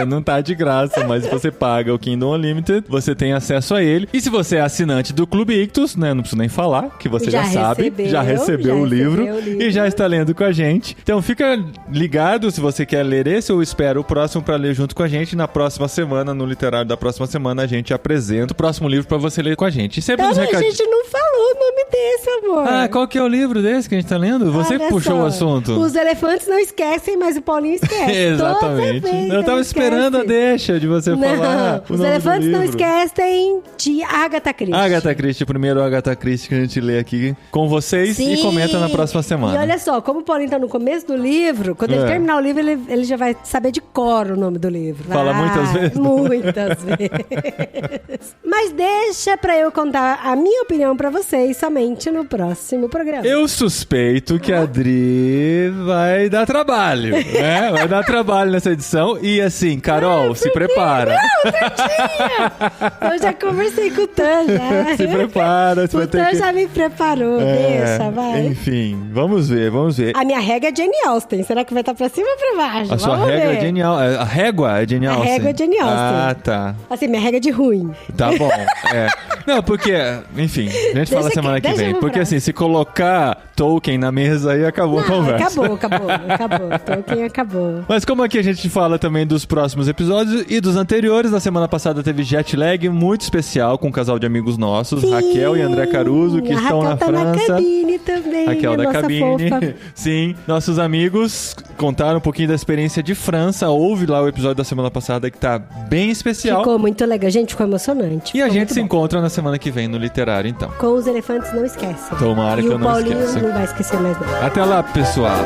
Não tá de graça, mas se você paga o Kindle Unlimited, você tem acesso a ele. E se você é assinante do Clube Ictus, né? Não preciso nem falar, que você já sabe, já recebeu o livro e já está lendo com a gente. Então fica ligado se você quer ler esse ou espera o próximo pra ler junto com a gente. Na próxima semana, no literário da próxima semana, a gente apresenta o próximo livro pra você ler com a gente. E sempre
Então,
nos
a
recadinhos.
gente não falou o nome desse, amor.
Ah, qual que é o livro desse que a gente tá lendo? Você
Olha
que puxou
só,
o assunto.
Os elefantes não esquecem, mas o Paulinho esquece.
Exatamente.
Toda vez
Eu tava
ele
esperando a
esquece.
deixa de você falar.
Não, os elefantes não esquecem de Agatha Christie.
Agatha Christie, o primeiro Agatha Christie que a gente lê aqui com vocês e comenta na próxima semana.
E olha só, como o Paulinho tá no começo do livro, quando ele terminar o livro, ele já vai saber de cor o nome do livro.
Fala muitas vezes?
Muitas vezes. Mas deixa pra eu contar a minha opinião pra vocês somente no próximo programa.
Eu suspeito que a Adri vai dar trabalho, né? Vai dar trabalho nessa edição. E assim, Carol, se prepara.
Eu já conversei com o Tan, já.
Se prepara.
O Tan já me preparou. Deixa, vai.
Enfim, vamos ver.
A minha régua é Jane Austen. Será que vai estar pra cima ou pra baixo?
A sua régua é Jane Austen. A régua é Jane Austen?
A régua é Jane Austen.
Ah, tá.
Assim, minha régua é de ruim.
Tá bom, Não, porque, enfim, a gente fala semana que vem. Porque assim, se colocar Tolkien na mesa aí, acabou a conversa.
Acabou. Tolkien acabou.
Mas como aqui a gente fala também dos próximos episódios e dos anteriores, na semana passada teve Jet Lag muito especial com um casal de amigos nossos,
Sim,
Raquel e André Caruso, que estão na França.
Na cabine também.
Raquel da cabine.
Fofa.
Sim, nossos amigos contaram um pouquinho da experiência de França. Houve lá o episódio da semana passada que tá bem especial.
Ficou muito legal. Gente, ficou emocionante.
E a gente se encontra na semana que vem no Literário, então.
Com os elefantes, não esquece.
Tomara que eu não esqueça.
E o Paulinho não vai esquecer mais não.
Até lá, pessoal.